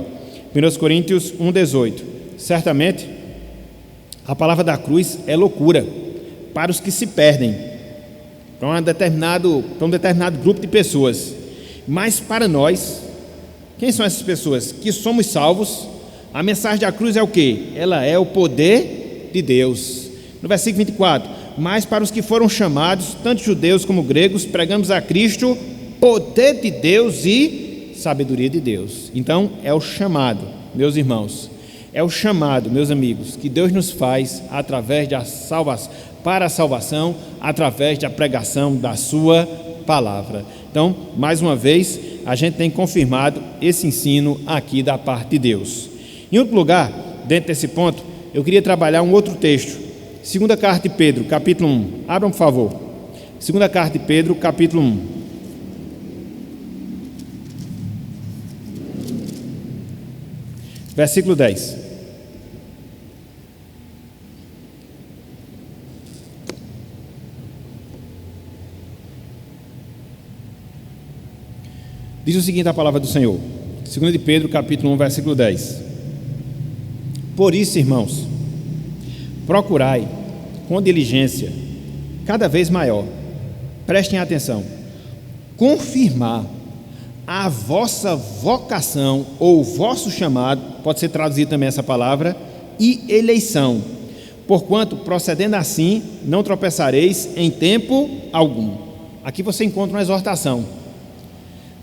Coríntios 1,18. Certamente a palavra da cruz é loucura para os que se perdem, para um determinado grupo de pessoas, mas para nós, quem são essas pessoas? Que somos salvos. A mensagem da cruz é o quê? Ela é o poder de Deus. No versículo 24, mas para os que foram chamados, tanto judeus como gregos, pregamos a Cristo, poder de Deus e sabedoria de Deus. Então é o chamado, meus irmãos, é o chamado, meus amigos, que Deus nos faz através da salvação, para a salvação, através da pregação da sua palavra. Então, mais uma vez, a gente tem confirmado esse ensino aqui da parte de Deus. Em outro lugar, dentro desse ponto, eu queria trabalhar um outro texto. Segunda carta de Pedro, capítulo 1. Abram, por favor. Segunda carta de Pedro, capítulo 1. Versículo 10. Diz o seguinte a palavra do Senhor. Segunda de Pedro, capítulo 1, versículo 10. Por isso, irmãos, procurai com diligência, cada vez maior, prestem atenção, confirmar a vossa vocação, ou vosso chamado, pode ser traduzido também essa palavra, e eleição. Porquanto, procedendo assim, não tropeçareis em tempo algum. Aqui você encontra uma exortação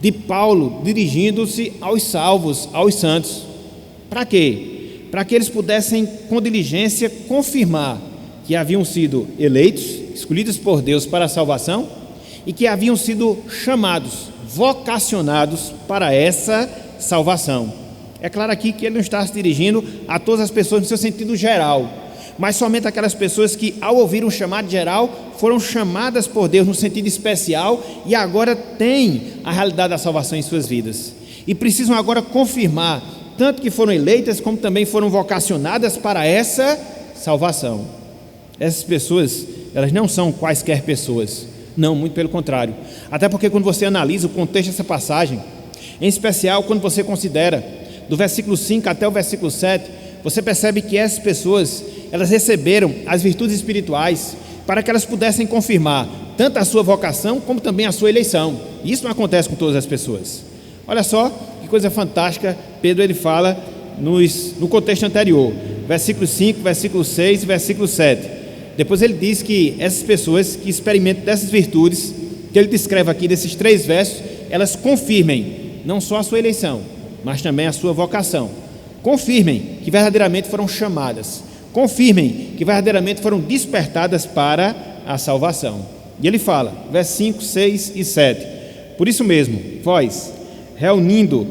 de Paulo dirigindo-se aos salvos, aos santos. Para quê? Para que eles pudessem, com diligência, confirmar que haviam sido eleitos, escolhidos por Deus para a salvação, e que haviam sido chamados, vocacionados para essa salvação. É claro aqui que ele não está se dirigindo a todas as pessoas no seu sentido geral, mas somente aquelas pessoas que, ao ouvir um chamado geral, foram chamadas por Deus no sentido especial e agora têm a realidade da salvação em suas vidas. E precisam agora confirmar, tanto que foram eleitas, como também foram vocacionadas para essa salvação. Essas pessoas, elas não são quaisquer pessoas. Não, muito pelo contrário. Até porque quando você analisa o contexto dessa passagem, em especial quando você considera do versículo 5 até o versículo 7, você percebe que essas pessoas, elas receberam as virtudes espirituais para que elas pudessem confirmar tanto a sua vocação como também a sua eleição. E isso não acontece com todas as pessoas. Olha só que coisa fantástica Pedro ele fala no contexto anterior, versículo 5, versículo 6 e versículo 7. Depois ele diz que essas pessoas que experimentam dessas virtudes, que ele descreve aqui desses 3 versos, elas confirmem não só a sua eleição, mas também a sua vocação. Confirmem que verdadeiramente foram chamadas. Confirmem que verdadeiramente foram despertadas para a salvação. E ele fala, versos 5, 6 e 7. Por isso mesmo, vós, reunindo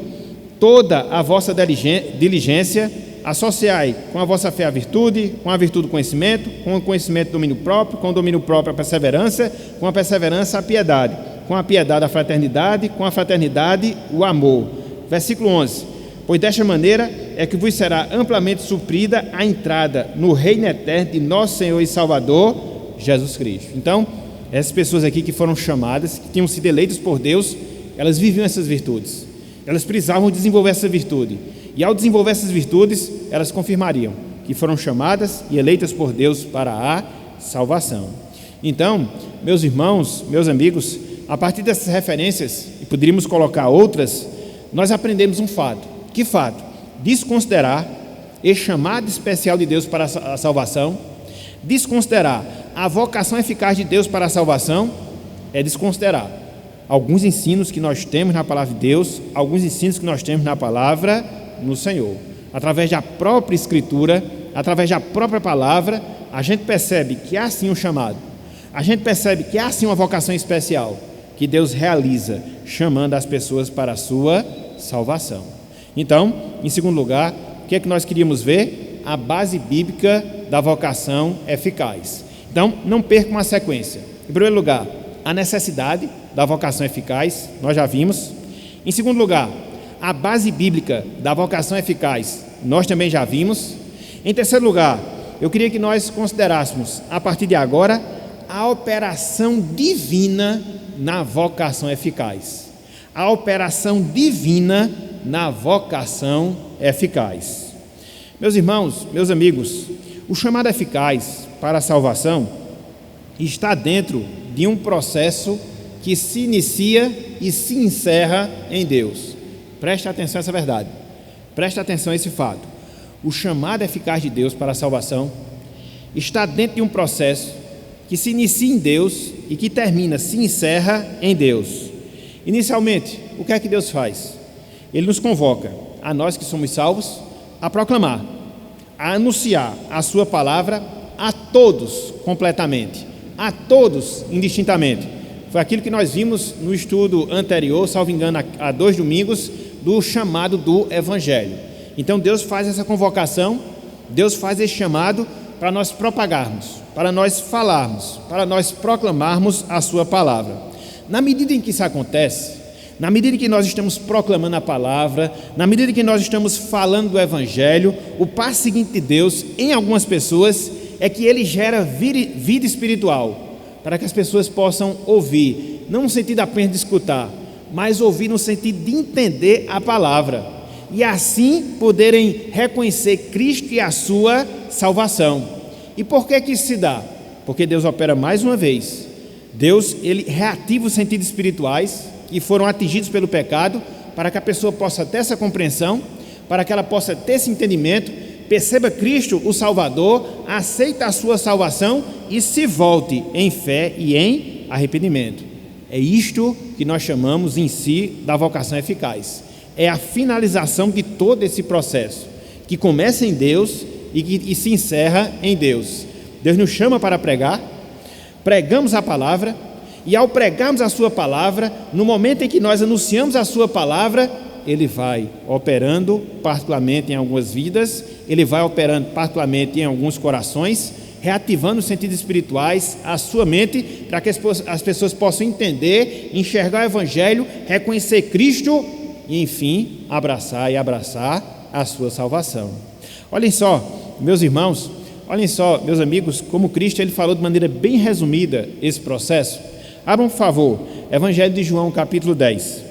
toda a vossa diligência, associai com a vossa fé a virtude, com a virtude o conhecimento, com o conhecimento o domínio próprio, com o domínio próprio a perseverança, com a perseverança a piedade, com a piedade a fraternidade, com a fraternidade o amor. Versículo 11. Pois desta maneira é que vos será amplamente suprida a entrada no reino eterno de nosso Senhor e Salvador, Jesus Cristo. Então, essas pessoas aqui que foram chamadas, que tinham sido eleitas por Deus, elas viviam essas virtudes. Elas precisavam desenvolver essa virtude. E ao desenvolver essas virtudes, elas confirmariam que foram chamadas e eleitas por Deus para a salvação. Então, meus irmãos, meus amigos, a partir dessas referências, e poderíamos colocar outras, nós aprendemos um fato. Que fato? Desconsiderar esse chamado especial de Deus para a salvação, desconsiderar a vocação eficaz de Deus para a salvação, é desconsiderar alguns ensinos que nós temos na palavra de Deus, alguns ensinos que nós temos na palavra no Senhor. Através da própria Escritura, através da própria palavra, a gente percebe que há sim um chamado, a gente percebe que há sim uma vocação especial que Deus realiza, chamando as pessoas para a sua salvação. Então, em segundo lugar, o que é que nós queríamos ver? A base bíblica da vocação eficaz. Então, não percam a sequência. Em primeiro lugar, a necessidade da vocação eficaz, nós já vimos. Em segundo lugar, a base bíblica da vocação eficaz, nós também já vimos. Em terceiro lugar, eu queria que nós considerássemos, a partir de agora, a operação divina na vocação eficaz. A operação divina na vocação eficaz. Meus irmãos, meus amigos, o chamado eficaz para a salvação está dentro de um processo que se inicia e se encerra em Deus. Preste atenção a essa verdade, preste atenção a esse fato. O chamado eficaz de Deus para a salvação está dentro de um processo que se inicia em Deus e que termina, se encerra em Deus. Inicialmente, o que é que Deus faz? Ele nos convoca, a nós que somos salvos, a proclamar, a anunciar a sua palavra a todos completamente, a todos indistintamente. Foi aquilo que nós vimos no estudo anterior, salvo engano, há 2 domingos, do chamado do Evangelho. Então Deus faz essa convocação, Deus faz esse chamado para nós propagarmos, para nós falarmos, para nós proclamarmos a sua palavra. Na medida em que isso acontece, na medida em que nós estamos proclamando a palavra, na medida em que nós estamos falando do Evangelho, o passo seguinte de Deus em algumas pessoas é que ele gera vida espiritual, para que as pessoas possam ouvir, não no sentido apenas de escutar, mas ouvir no sentido de entender a palavra, e assim poderem reconhecer Cristo e a sua salvação. E por que isso se dá? Porque Deus opera mais uma vez. Deus, ele reativa os sentidos espirituais, que foram atingidos pelo pecado, para que a pessoa possa ter essa compreensão, para que ela possa ter esse entendimento, perceba Cristo, o Salvador, aceita a sua salvação e se volte em fé e em arrependimento. É isto que nós chamamos em si da vocação eficaz. É a finalização de todo esse processo, que começa em Deus e se encerra em Deus. Deus nos chama para pregar, pregamos a palavra, e ao pregarmos a sua palavra, no momento em que nós anunciamos a sua palavra, Ele vai operando particularmente em algumas vidas, Ele vai operando particularmente em alguns corações, reativando os sentidos espirituais, a sua mente, para que as pessoas possam entender, enxergar o Evangelho, reconhecer Cristo e, enfim, abraçar a sua salvação. Olhem só, meus irmãos, olhem só, meus amigos, como Cristo ele falou de maneira bem resumida esse processo. Abram, por favor, Evangelho de João, capítulo 10.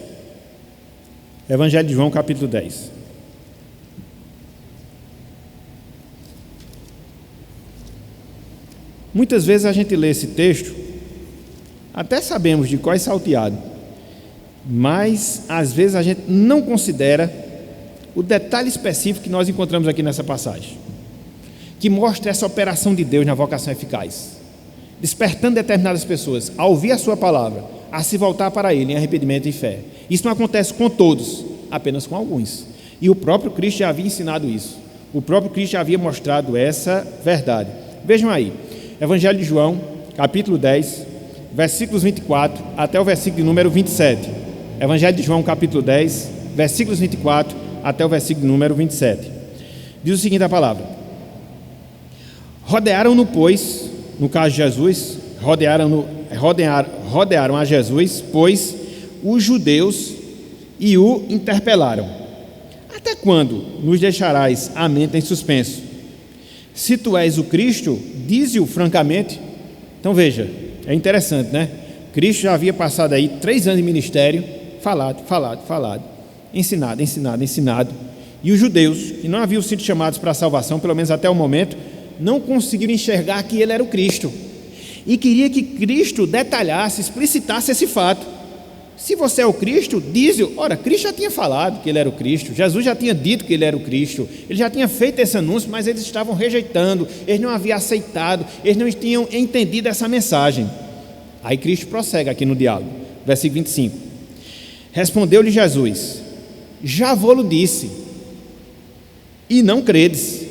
Evangelho de João, capítulo 10. Muitas vezes a gente lê esse texto, até sabemos de qual é salteado, mas às vezes a gente não considera o detalhe específico que nós encontramos aqui nessa passagem, que mostra essa operação de Deus na vocação eficaz, despertando determinadas pessoas a ouvir a sua palavra, a se voltar para Ele em arrependimento e fé. Isso não acontece com todos, apenas com alguns. E o próprio Cristo já havia ensinado isso. O próprio Cristo já havia mostrado essa verdade. Vejam aí, Evangelho de João, capítulo 10, versículos 24 até o versículo de número 27. Evangelho de João, capítulo 10, versículos 24 até o versículo de número 27. Diz o seguinte a palavra: rodearam-no, pois, no caso de Jesus, rodearam a Jesus, pois, os judeus e o interpelaram: até quando nos deixarás a mente em suspenso? Se tu és o Cristo, dize-o francamente. Então veja, é interessante, né? Cristo já havia passado aí 3 anos de ministério, falado, ensinado, e os judeus, que não haviam sido chamados para a salvação, pelo menos até o momento, não conseguiram enxergar que ele era o Cristo, e queria que Cristo detalhasse, explicitasse esse fato. Se você é o Cristo, diz-o. Ora, Cristo já tinha falado que ele era o Cristo, Jesus já tinha dito que ele era o Cristo, ele já tinha feito esse anúncio, mas eles estavam rejeitando, eles não haviam aceitado, eles não tinham entendido essa mensagem. Aí Cristo prossegue aqui no diálogo, versículo 25. Respondeu-lhe Jesus: já vou-lo disse, e não credes.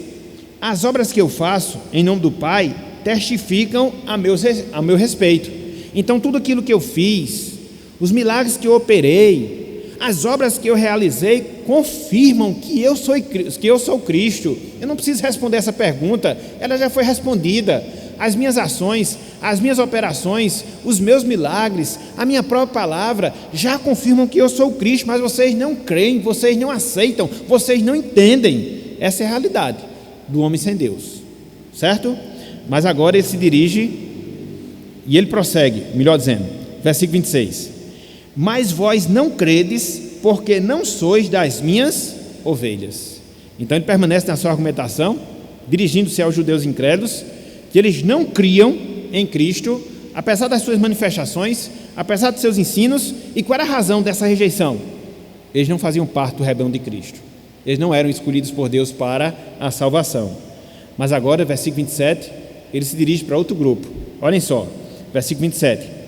As obras que eu faço em nome do Pai testificam a meu respeito. Então tudo aquilo que eu fiz, os milagres que eu operei, as obras que eu realizei, confirmam que eu sou Cristo. Eu não preciso responder essa pergunta, ela já foi respondida. As minhas ações, as minhas operações, os meus milagres, a minha própria palavra já confirmam que eu sou Cristo, mas vocês não creem, vocês não aceitam, vocês não entendem. Essa é a realidade do homem sem Deus, certo? Mas agora ele se dirige e ele prossegue, melhor dizendo, versículo 26. Mas vós não credes, porque não sois das minhas ovelhas. Então ele permanece na sua argumentação, dirigindo-se aos judeus incrédulos, que eles não criam em Cristo, apesar das suas manifestações, apesar dos seus ensinos. E qual era a razão dessa rejeição? Eles não faziam parte do rebanho de Cristo, eles não eram escolhidos por Deus para a salvação. Mas agora, versículo 27, ele se dirige para outro grupo. Olhem só, versículo 27.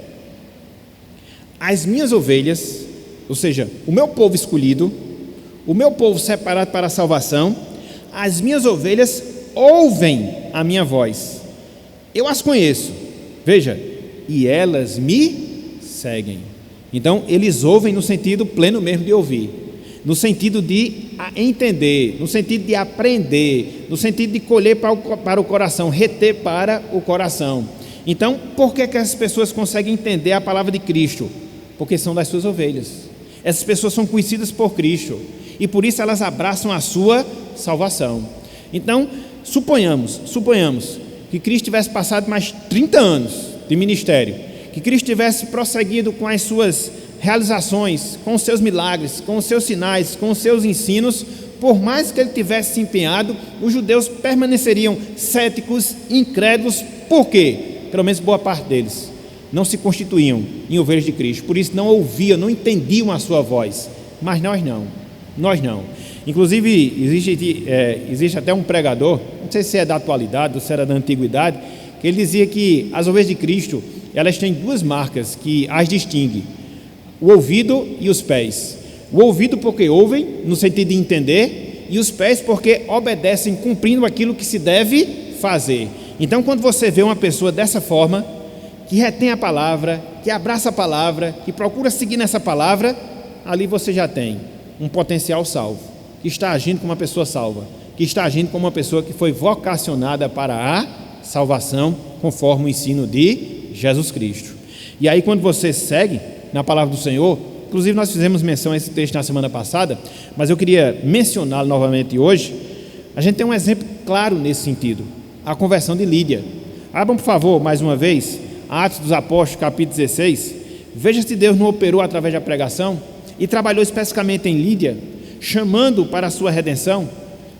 As minhas ovelhas, ou seja, o meu povo escolhido, o meu povo separado para a salvação, as minhas ovelhas ouvem a minha voz. Eu as conheço, veja, e elas me seguem. Então, eles ouvem no sentido pleno mesmo de ouvir, no sentido de entender, no sentido de aprender, no sentido de colher para o coração, reter para o coração. Então, por que essas pessoas conseguem entender a palavra de Cristo? Porque são das suas ovelhas. Essas pessoas são conhecidas por Cristo e por isso elas abraçam a sua salvação. Então, suponhamos que Cristo tivesse passado mais 30 anos de ministério, que Cristo tivesse prosseguido com as suas realizações, com os seus milagres, com os seus sinais, com os seus ensinos. Por mais que ele tivesse se empenhado, os judeus permaneceriam céticos, incrédulos. Por quê? Pelo menos boa parte deles, não se constituíam em ovelhas de Cristo, por isso não ouviam, não entendiam a sua voz. Mas nós não. Inclusive, existe até um pregador, não sei se é da atualidade ou se era da antiguidade, que ele dizia que as ovelhas de Cristo, elas têm duas marcas que as distinguem: o ouvido e os pés. O ouvido porque ouvem, no sentido de entender, e os pés porque obedecem, cumprindo aquilo que se deve fazer. Então, quando você vê uma pessoa dessa forma, que retém a palavra, que abraça a palavra, que procura seguir nessa palavra, ali você já tem um potencial salvo, que está agindo como uma pessoa salva, que está agindo como uma pessoa que foi vocacionada para a salvação, conforme o ensino de Jesus Cristo. E aí, quando você segue na palavra do Senhor, inclusive nós fizemos menção a esse texto na semana passada, mas eu queria mencioná-lo novamente hoje. A gente tem um exemplo claro nesse sentido: a conversão de Lídia. Abram, por favor, mais uma vez, Atos dos Apóstolos, capítulo 16. Veja se Deus não operou através da pregação e trabalhou especificamente em Lídia, chamando para a sua redenção,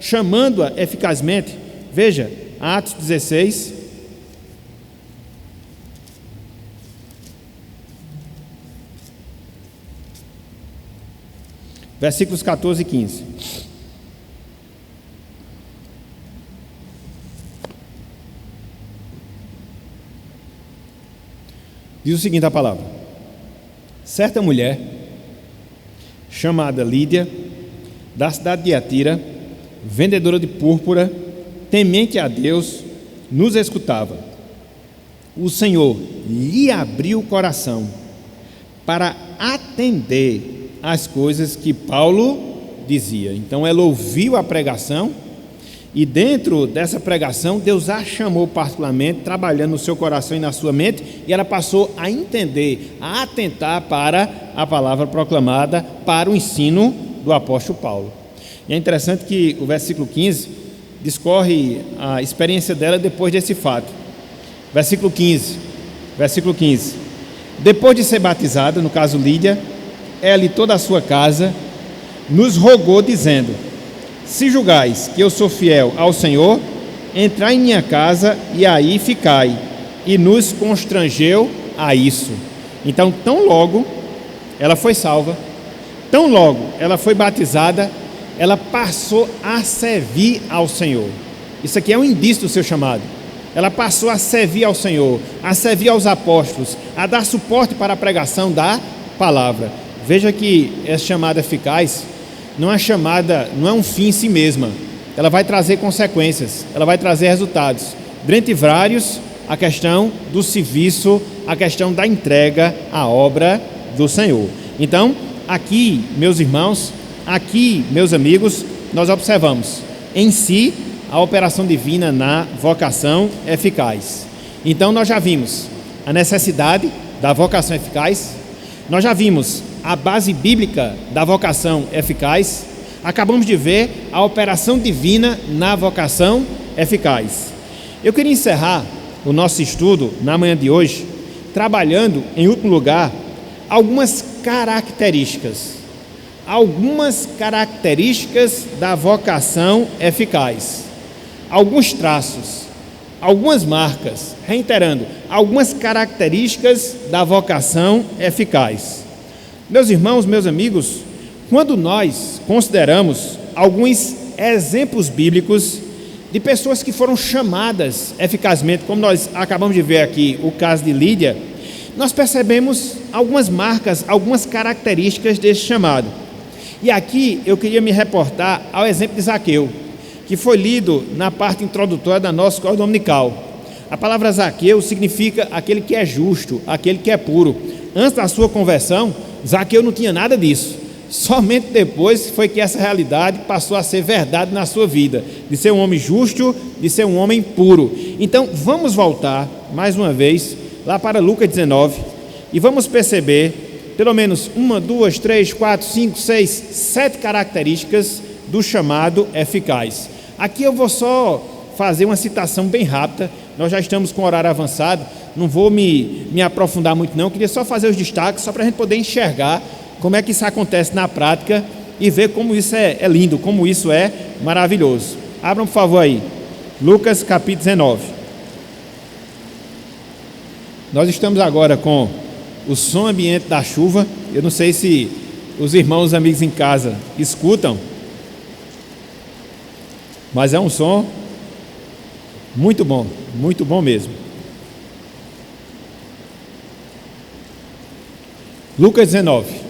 chamando-a eficazmente. Veja, Atos 16, versículos 14 e 15. Diz o seguinte a palavra: certa mulher, chamada Lídia, da cidade de Tiatira, vendedora de púrpura, temente a Deus, nos escutava. O Senhor lhe abriu o coração para atender às coisas que Paulo dizia. Então ela ouviu a pregação, e dentro dessa pregação Deus a chamou particularmente, trabalhando no seu coração e na sua mente, e ela passou a entender, a atentar para a palavra proclamada, para o ensino do apóstolo Paulo. E é interessante que o versículo 15 discorre a experiência dela depois desse fato. Versículo 15. Depois de ser batizada, no caso Lídia, ela e toda a sua casa, nos rogou dizendo: se julgais que eu sou fiel ao Senhor, entrai em minha casa e aí ficai. E nos constrangeu a isso. Então, tão logo ela foi salva, tão logo ela foi batizada, ela passou a servir ao Senhor. Isso aqui é um indício do seu chamado. Ela passou a servir ao Senhor, a servir aos apóstolos, a dar suporte para a pregação da palavra. Veja que essa chamada eficaz não é um fim em si mesma. Ela vai trazer consequências, ela vai trazer resultados. Dentre vários, a questão do serviço, a questão da entrega à obra do Senhor. Então, aqui, meus irmãos, aqui, meus amigos, nós observamos em si a operação divina na vocação eficaz. Então, nós já vimos a necessidade da vocação eficaz, nós já vimos a base bíblica da vocação eficaz, acabamos de ver a operação divina na vocação eficaz. Eu queria encerrar o nosso estudo na manhã de hoje, trabalhando, em último lugar, algumas características da vocação eficaz, alguns traços, algumas marcas, reiterando, algumas características da vocação eficaz. Meus irmãos, meus amigos, quando nós consideramos alguns exemplos bíblicos de pessoas que foram chamadas eficazmente, como nós acabamos de ver aqui o caso de Lídia, nós percebemos algumas marcas, algumas características desse chamado. E aqui eu queria me reportar ao exemplo de Zaqueu, que foi lido na parte introdutória da nossa escola dominical. A palavra Zaqueu significa aquele que é justo, aquele que é puro. Antes da sua conversão, Zaqueu não tinha nada disso. Somente depois foi que essa realidade passou a ser verdade na sua vida, de ser um homem justo, de ser um homem puro. Então, vamos voltar, mais uma vez, lá para Lucas 19, e vamos perceber, pelo menos 1, 2, 3, 4, 5, 6, 7 características do chamado eficaz. Aqui eu vou só fazer uma citação bem rápida, nós já estamos com o horário avançado, não vou me aprofundar muito não, queria só fazer os destaques, só para a gente poder enxergar como é que isso acontece na prática e ver como isso é lindo, como isso é maravilhoso. Abram, por favor, aí, Lucas capítulo 19. Nós estamos agora com o som ambiente da chuva. Eu não sei se os irmãos e amigos em casa escutam, mas é um som muito bom mesmo. Lucas 19.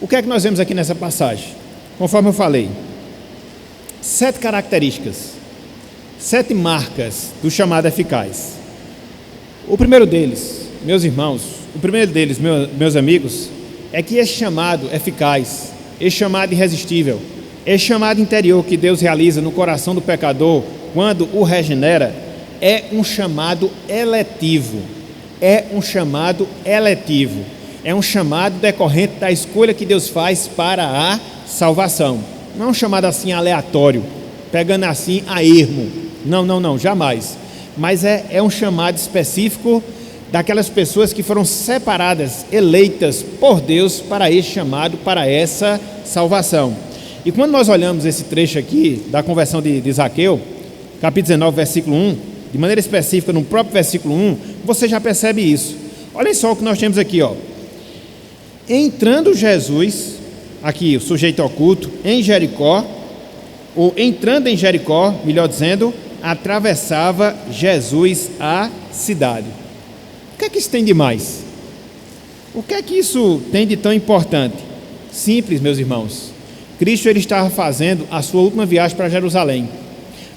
O que é que nós vemos aqui nessa passagem? Conforme eu falei, 7 características, 7 marcas do chamado eficaz. O primeiro deles, meus irmãos, meus amigos, é que esse chamado eficaz, esse chamado irresistível, esse chamado interior que Deus realiza no coração do pecador quando o regenera, é um chamado eletivo. É um chamado eletivo. É um chamado decorrente da escolha que Deus faz para a salvação. Não é um chamado assim aleatório, pegando assim a ermo. Não, jamais. Mas é um chamado específico daquelas pessoas que foram separadas, eleitas por Deus para esse chamado, para essa salvação. E quando nós olhamos esse trecho aqui da conversão de Zaqueu, capítulo 19, versículo 1, de maneira específica no próprio versículo 1, você já percebe isso. Olhem só o que nós temos aqui, ó. Entrando Jesus, aqui o sujeito oculto, em Jericó, ou entrando em Jericó, melhor dizendo, atravessava Jesus a cidade. O que é que isso tem de mais? O que é que isso tem de tão importante? Simples, meus irmãos. Cristo ele estava fazendo a sua última viagem para Jerusalém.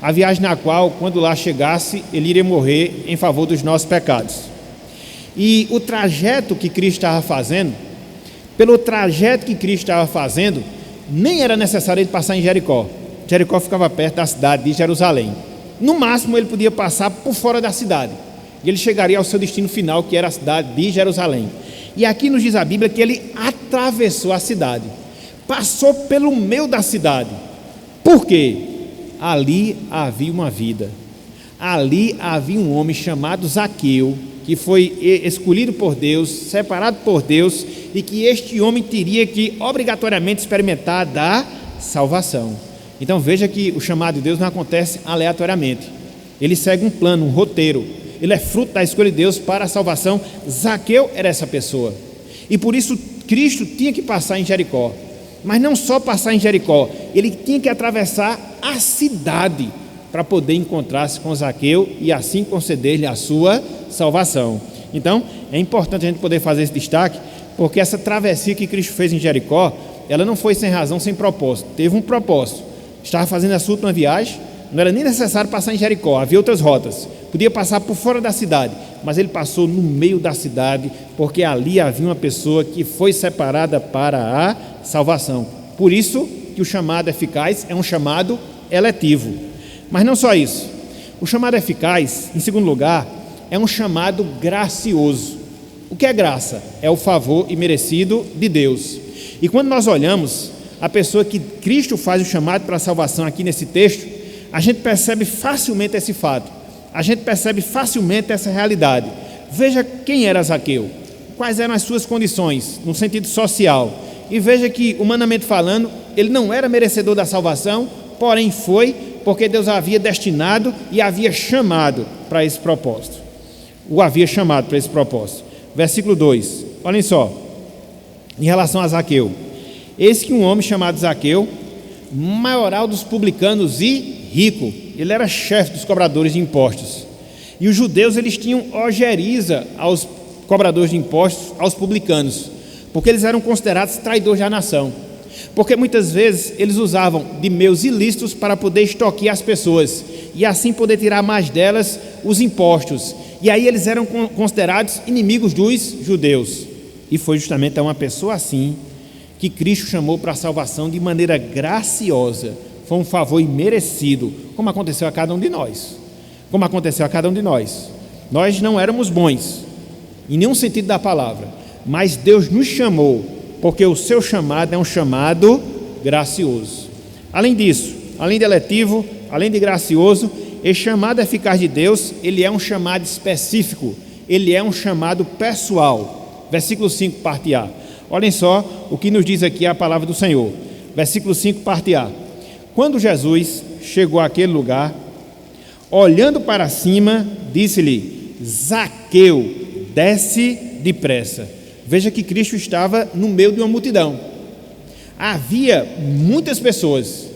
A viagem na qual, quando lá chegasse, ele iria morrer em favor dos nossos pecados. E o trajeto que Cristo estava fazendo, nem era necessário ele passar em Jericó. Jericó ficava perto da cidade de Jerusalém. No máximo, ele podia passar por fora da cidade. E ele chegaria ao seu destino final, que era a cidade de Jerusalém. E aqui nos diz a Bíblia que ele atravessou a cidade. Passou pelo meio da cidade. Por quê? Ali havia uma vida. Ali havia um homem chamado Zaqueu, que foi escolhido por Deus, separado por Deus, e que este homem teria que obrigatoriamente experimentar da salvação. Então veja que o chamado de Deus não acontece aleatoriamente. Ele segue um plano, um roteiro. Ele é fruto da escolha de Deus para a salvação. Zaqueu era essa pessoa. E por isso Cristo tinha que passar em Jericó. Mas não só passar em Jericó, ele tinha que atravessar a cidade para poder encontrar-se com Zaqueu e assim conceder-lhe a sua salvação. Então, é importante a gente poder fazer esse destaque, porque essa travessia que Cristo fez em Jericó, ela não foi sem razão, sem propósito. Teve um propósito. Estava fazendo a sua última viagem, não era nem necessário passar em Jericó, havia outras rotas. Podia passar por fora da cidade, mas ele passou no meio da cidade, porque ali havia uma pessoa que foi separada para a salvação. Por isso que o chamado eficaz é um chamado eletivo. Mas não só isso. O chamado eficaz, em segundo lugar, é um chamado gracioso. O que é graça? É o favor imerecido de Deus. E quando nós olhamos a pessoa que Cristo faz o chamado para a salvação aqui nesse texto, a gente percebe facilmente esse fato. A gente percebe facilmente essa realidade. Veja quem era Zaqueu, quais eram as suas condições no sentido social, e veja que, humanamente falando, ele não era merecedor da salvação, porém foi porque Deus havia destinado e havia chamado para esse propósito. O havia chamado para esse propósito. Versículo 2, olhem só, em relação a Zaqueu: eis que um homem chamado Zaqueu, maioral dos publicanos e rico, ele era chefe dos cobradores de impostos. E os judeus, eles tinham ojeriza aos cobradores de impostos, aos publicanos, porque eles eram considerados traidores da nação. Porque muitas vezes eles usavam de meios ilícitos para poder extorquir as pessoas e assim poder tirar mais delas os impostos. E aí eles eram considerados inimigos dos judeus. E foi justamente a uma pessoa assim que Cristo chamou para a salvação de maneira graciosa. Foi um favor imerecido, como aconteceu a cada um de nós. Como aconteceu a cada um de nós. Nós não éramos bons, em nenhum sentido da palavra, mas Deus nos chamou, porque o seu chamado é um chamado gracioso. Além disso, além de eletivo, além de gracioso, esse chamado eficaz de Deus, ele é um chamado específico, ele é um chamado pessoal. Versículo 5, parte A. Olhem só o que nos diz aqui a palavra do Senhor. Versículo 5, parte A. Quando Jesus chegou àquele lugar, Olhando para cima, disse-lhe: Zaqueu, desce depressa. Veja que Cristo estava no meio de uma multidão. Havia muitas pessoas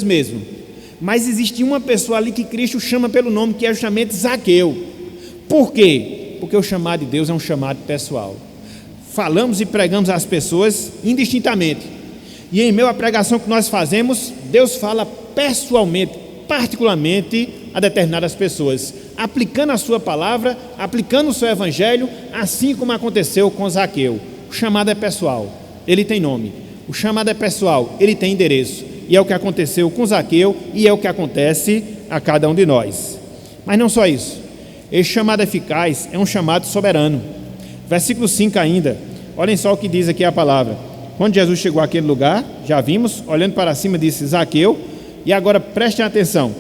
mesmo, mas existia uma pessoa ali que Cristo chama pelo nome, que é justamente Zaqueu. Por quê? Porque o chamado de Deus é um chamado pessoal. Falamos e pregamos às pessoas indistintamente, e em meio à pregação que nós fazemos, Deus fala pessoalmente, particularmente a determinadas pessoas, aplicando a sua palavra, aplicando o seu evangelho, assim como aconteceu com Zaqueu. O chamado é pessoal, ele tem nome. O chamado é pessoal, ele tem endereço. E é o que aconteceu com Zaqueu e é o que acontece a cada um de nós. Mas não só isso. Esse chamado eficaz é um chamado soberano. Versículo 5 ainda. Olhem só o que diz aqui a palavra. Quando Jesus chegou àquele lugar, já vimos, olhando para cima, disse: Zaqueu. E agora prestem atenção: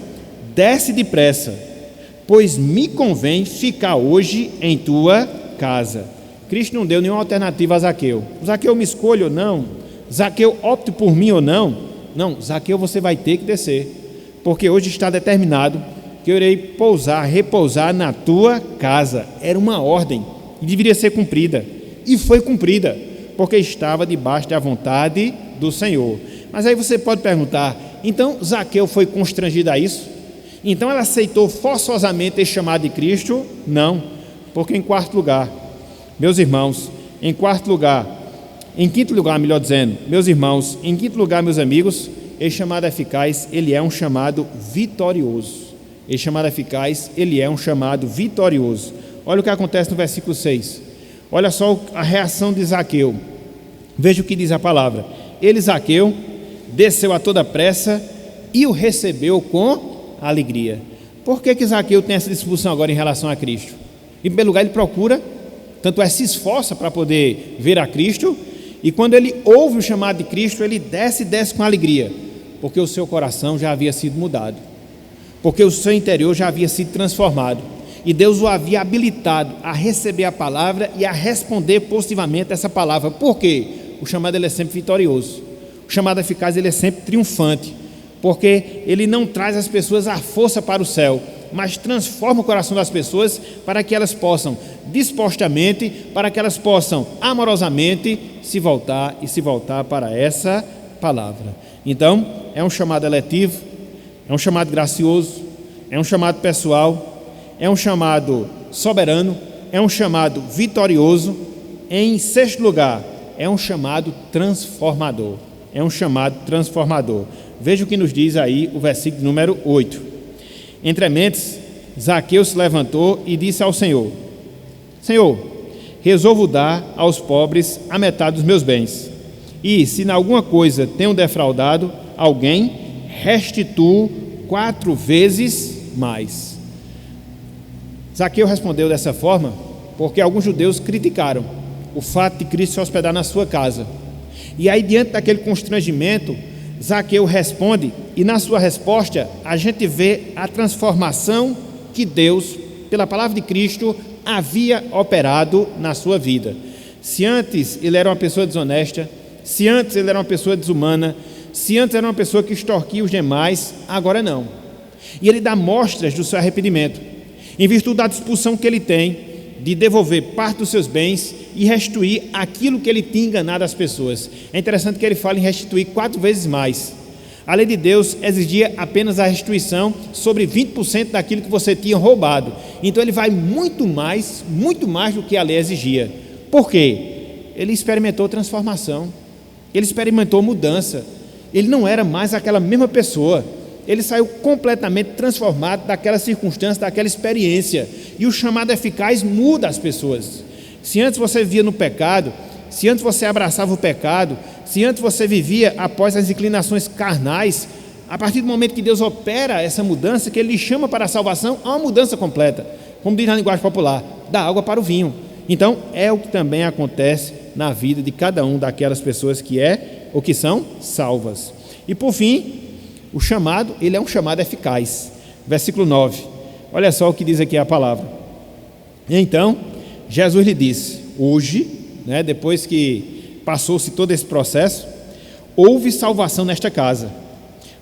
desce depressa, pois me convém ficar hoje em tua casa. Cristo não deu nenhuma alternativa a Zaqueu. Zaqueu, me escolha ou não? Zaqueu, opte por mim ou não? Não, Zaqueu, você vai ter que descer, porque hoje está determinado que eu irei repousar na tua casa. Era uma ordem e deveria ser cumprida, e foi cumprida, porque estava debaixo da vontade do Senhor. Mas aí você pode perguntar: então Zaqueu foi constrangido a isso? Então ela aceitou forçosamente esse chamado de Cristo? Não, porque em quinto lugar, meus irmãos, meus amigos, esse chamado eficaz, ele é um chamado vitorioso. Olha o que acontece no versículo 6. Olha só a reação de Zaqueu. Veja o que diz a palavra. Ele, Zaqueu, desceu a toda pressa e o recebeu com alegria. Por que Zaqueu tem essa disposição agora em relação a Cristo? Em primeiro lugar, ele procura, tanto é, se esforça para poder ver a Cristo, e quando ele ouve o chamado de Cristo, ele desce com alegria, porque o seu coração já havia sido mudado, porque o seu interior já havia sido transformado, e Deus o havia habilitado a receber a palavra e a responder positivamente essa palavra. Por quê? O chamado, ele é sempre vitorioso, o chamado eficaz, ele é sempre triunfante, porque ele não traz as pessoas à força para o céu, mas transforma o coração das pessoas para que elas possam dispostamente, para que elas possam amorosamente se voltar para essa palavra. Então, é um chamado eletivo, é um chamado gracioso, é um chamado pessoal, é um chamado soberano, é um chamado vitorioso. Em sexto lugar, é um chamado transformador. Veja o que nos diz aí o versículo número 8. Entre mentes, Zaqueu se levantou e disse ao Senhor: Senhor, resolvo dar aos pobres a metade dos meus bens, e se em alguma coisa tenho defraudado alguém, restituo 4 vezes mais. Zaqueu respondeu dessa forma porque alguns judeus criticaram o fato de Cristo se hospedar na sua casa. E aí, diante daquele constrangimento, Zaqueu responde, e na sua resposta a gente vê a transformação que Deus, pela palavra de Cristo, havia operado na sua vida. Se antes ele era uma pessoa desonesta, se antes ele era uma pessoa desumana, se antes era uma pessoa que extorquia os demais, agora não. E ele dá mostras do seu arrependimento, em virtude da disposição que ele tem de devolver parte dos seus bens e restituir aquilo que ele tinha enganado as pessoas. É interessante que ele fala em restituir 4 vezes mais. A lei de Deus exigia apenas a restituição sobre 20% daquilo que você tinha roubado. Então ele vai muito mais do que a lei exigia. Por quê? Ele experimentou transformação, ele experimentou mudança, ele não era mais aquela mesma pessoa, ele saiu completamente transformado daquela circunstância, daquela experiência. E o chamado eficaz muda as pessoas. Se antes você vivia no pecado, se antes você abraçava o pecado, se antes você vivia após as inclinações carnais, a partir do momento que Deus opera essa mudança, que Ele lhe chama para a salvação, há uma mudança completa. Como diz na linguagem popular, da água para o vinho. Então, é o que também acontece na vida de cada um daquelas pessoas que são salvas. E por fim, o chamado, ele é um chamado eficaz. Versículo 9. Olha só o que diz aqui a palavra. Então, Jesus lhe disse: hoje, depois que passou-se todo esse processo, houve salvação nesta casa,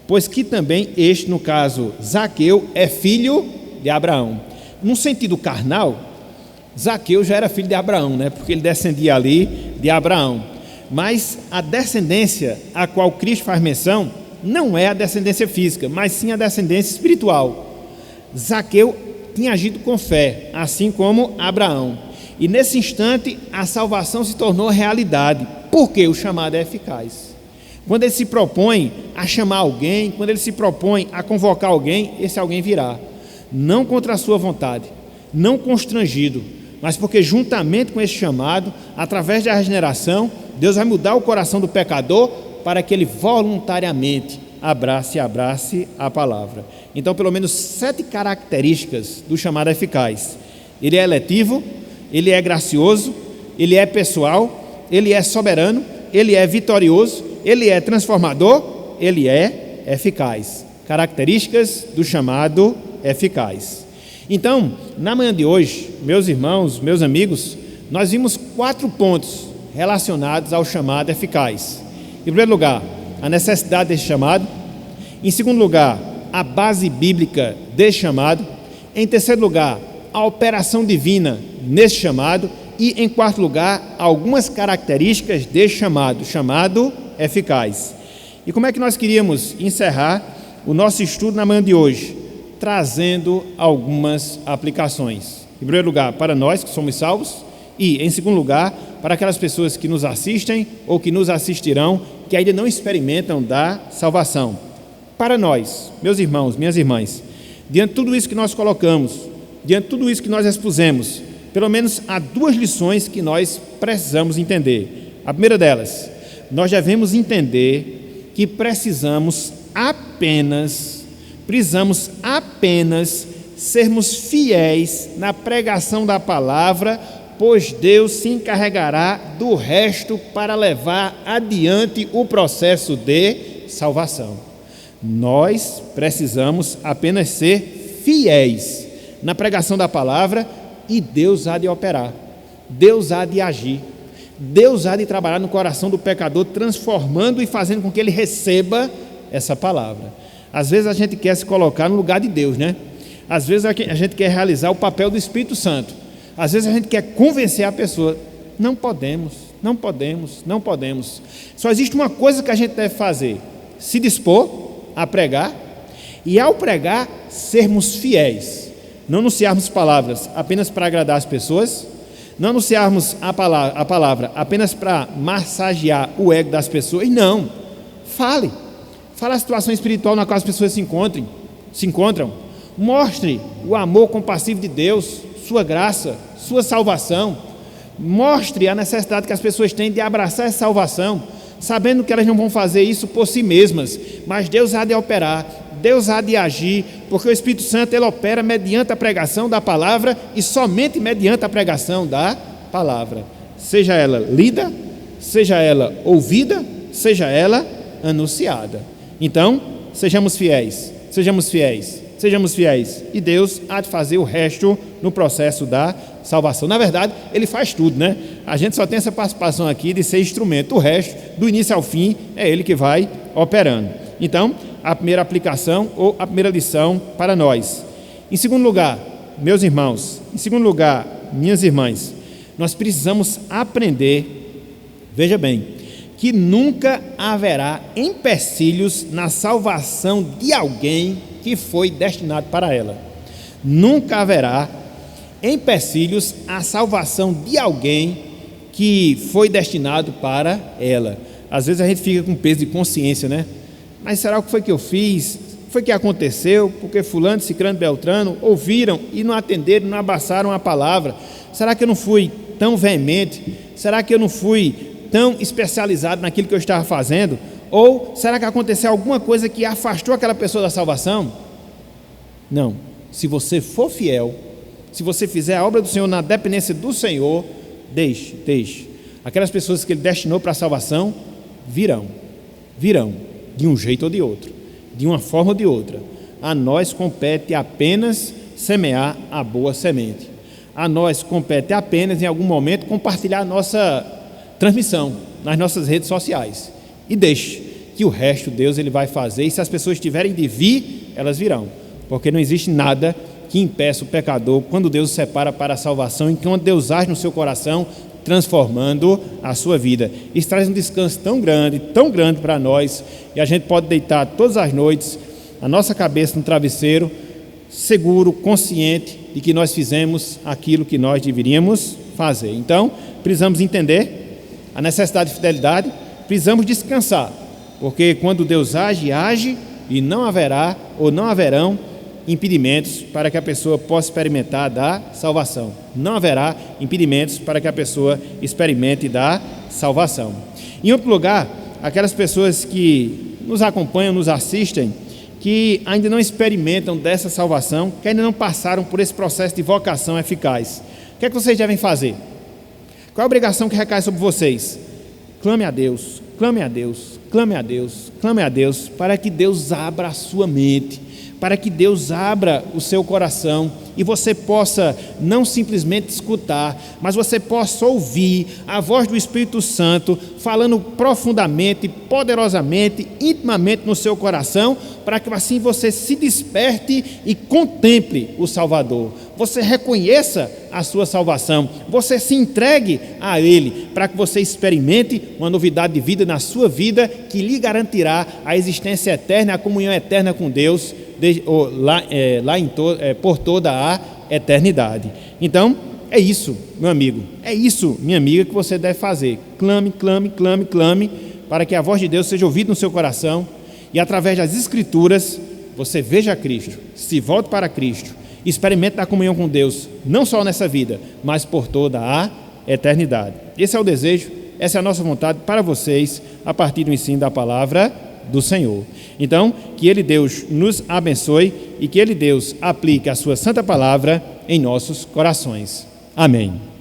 pois que também este, no caso, Zaqueu, é filho de Abraão. Num sentido carnal, Zaqueu já era filho de Abraão, né? Porque ele descendia ali de Abraão. Mas a descendência a qual Cristo faz menção não é a descendência física, mas sim a descendência espiritual. Zaqueu tinha agido com fé, assim como Abraão. E nesse instante a salvação se tornou realidade, porque o chamado é eficaz. Quando ele se propõe a chamar alguém, quando ele se propõe a convocar alguém, esse alguém virá. Não contra a sua vontade, não constrangido, mas porque juntamente com esse chamado, através da regeneração, Deus vai mudar o coração do pecador para que ele voluntariamente abrace a palavra. Então, pelo menos 7 características do chamado eficaz. Ele é eletivo, ele é gracioso, ele é pessoal, ele é soberano, ele é vitorioso, ele é transformador, ele é eficaz. Características do chamado eficaz. Então, na manhã de hoje, meus irmãos, meus amigos, nós vimos 4 pontos relacionados ao chamado eficaz. Em primeiro lugar, a necessidade desse chamado. Em segundo lugar, a base bíblica desse chamado. Em terceiro lugar, a operação divina nesse chamado. E em quarto lugar, algumas características desse chamado eficaz. E como é que nós queríamos encerrar o nosso estudo na manhã de hoje? Trazendo algumas aplicações. Em primeiro lugar, para nós que somos salvos. E, em segundo lugar, para aquelas pessoas que nos assistem ou que nos assistirão, que ainda não experimentam da salvação. Para nós, meus irmãos, minhas irmãs, diante de tudo isso que nós colocamos, diante de tudo isso que nós expusemos, pelo menos há 2 lições que nós precisamos entender. A primeira delas, nós devemos entender que precisamos apenas sermos fiéis na pregação da palavra, pois Deus se encarregará do resto para levar adiante o processo de salvação. Nós precisamos apenas ser fiéis na pregação da palavra e Deus há de operar, Deus há de agir, Deus há de trabalhar no coração do pecador, transformando e fazendo com que ele receba essa palavra. Às vezes a gente quer se colocar no lugar de Deus, né? Às vezes a gente quer realizar o papel do Espírito Santo. Às vezes a gente quer convencer a pessoa. Não podemos. Só existe uma coisa que a gente deve fazer: se dispor a pregar, e ao pregar, sermos fiéis. Não anunciarmos palavras apenas para agradar as pessoas, não anunciarmos a palavra apenas para massagear o ego das pessoas. Não, fale a situação espiritual na qual as pessoas se encontram. Mostre o amor compassivo de Deus, sua graça, sua salvação. Mostre a necessidade que as pessoas têm de abraçar essa salvação, sabendo que elas não vão fazer isso por si mesmas, mas Deus há de operar, Deus há de agir, porque o Espírito Santo ele opera mediante a pregação da palavra e somente mediante a pregação da palavra, seja ela lida, seja ela ouvida, seja ela anunciada. Então, sejamos fiéis, e Deus há de fazer o resto no processo da salvação. Na verdade, Ele faz tudo, né? A gente só tem essa participação aqui de ser instrumento, o resto, do início ao fim, é Ele que vai operando. Então, a primeira aplicação ou a primeira lição para nós. Em segundo lugar, meus irmãos, minhas irmãs, nós precisamos aprender, veja bem, que nunca haverá empecilhos na salvação de alguém que foi destinado para ela. Nunca haverá empecilhos à salvação de alguém que foi destinado para ela. Às vezes a gente fica com peso de consciência, né? Mas será o que foi que eu fiz? Foi que aconteceu? Porque fulano, cicrano, beltrano ouviram e não atenderam, não abraçaram a palavra. Será que eu não fui tão veemente? Será que eu não fui tão especializado naquilo que eu estava fazendo? Ou será que aconteceu alguma coisa que afastou aquela pessoa da salvação? Não. Se você for fiel, se você fizer a obra do Senhor na dependência do Senhor, deixe. Aquelas pessoas que Ele destinou para a salvação virão, de um jeito ou de outro, de uma forma ou de outra. A nós compete apenas semear a boa semente. A nós compete apenas, em algum momento, compartilhar a nossa transmissão nas nossas redes sociais. E deixe que o resto Deus ele vai fazer, e se as pessoas tiverem de vir, elas virão, porque não existe nada que impeça o pecador quando Deus o separa para a salvação, e quando Deus age no seu coração, transformando a sua vida. Isso traz um descanso tão grande para nós, e a gente pode deitar todas as noites a nossa cabeça no travesseiro, seguro, consciente de que nós fizemos aquilo que nós deveríamos fazer. Então, precisamos entender a necessidade de fidelidade, precisamos descansar, porque quando Deus age e não haverá ou não haverão impedimentos para que a pessoa possa experimentar da salvação. Não haverá impedimentos para que a pessoa experimente da salvação. Em outro lugar, aquelas pessoas que nos acompanham, nos assistem, que ainda não experimentam dessa salvação, que ainda não passaram por esse processo de vocação eficaz. O que é que vocês devem fazer? Qual é a obrigação que recai sobre vocês? Clame a Deus, clame a Deus, clame a Deus, clame a Deus, para que Deus abra a sua mente, para que Deus abra o seu coração e você possa não simplesmente escutar, mas você possa ouvir a voz do Espírito Santo falando profundamente, poderosamente, intimamente no seu coração, para que assim você se desperte e contemple o Salvador. Você reconheça a sua salvação, você se entregue a Ele, para que você experimente uma novidade de vida na sua vida, que lhe garantirá a existência eterna, a comunhão eterna com Deus, por toda a eternidade. Então, é isso, meu amigo, é isso, minha amiga, que você deve fazer. Clame, clame, clame, clame, para que a voz de Deus seja ouvida no seu coração, e através das Escrituras, você veja Cristo, se volte para Cristo, experimente a comunhão com Deus, não só nessa vida, mas por toda a eternidade. Esse é o desejo, essa é a nossa vontade para vocês, a partir do ensino da palavra do Senhor. Então, que Ele, Deus, nos abençoe e que Ele, Deus, aplique a sua santa palavra em nossos corações. Amém.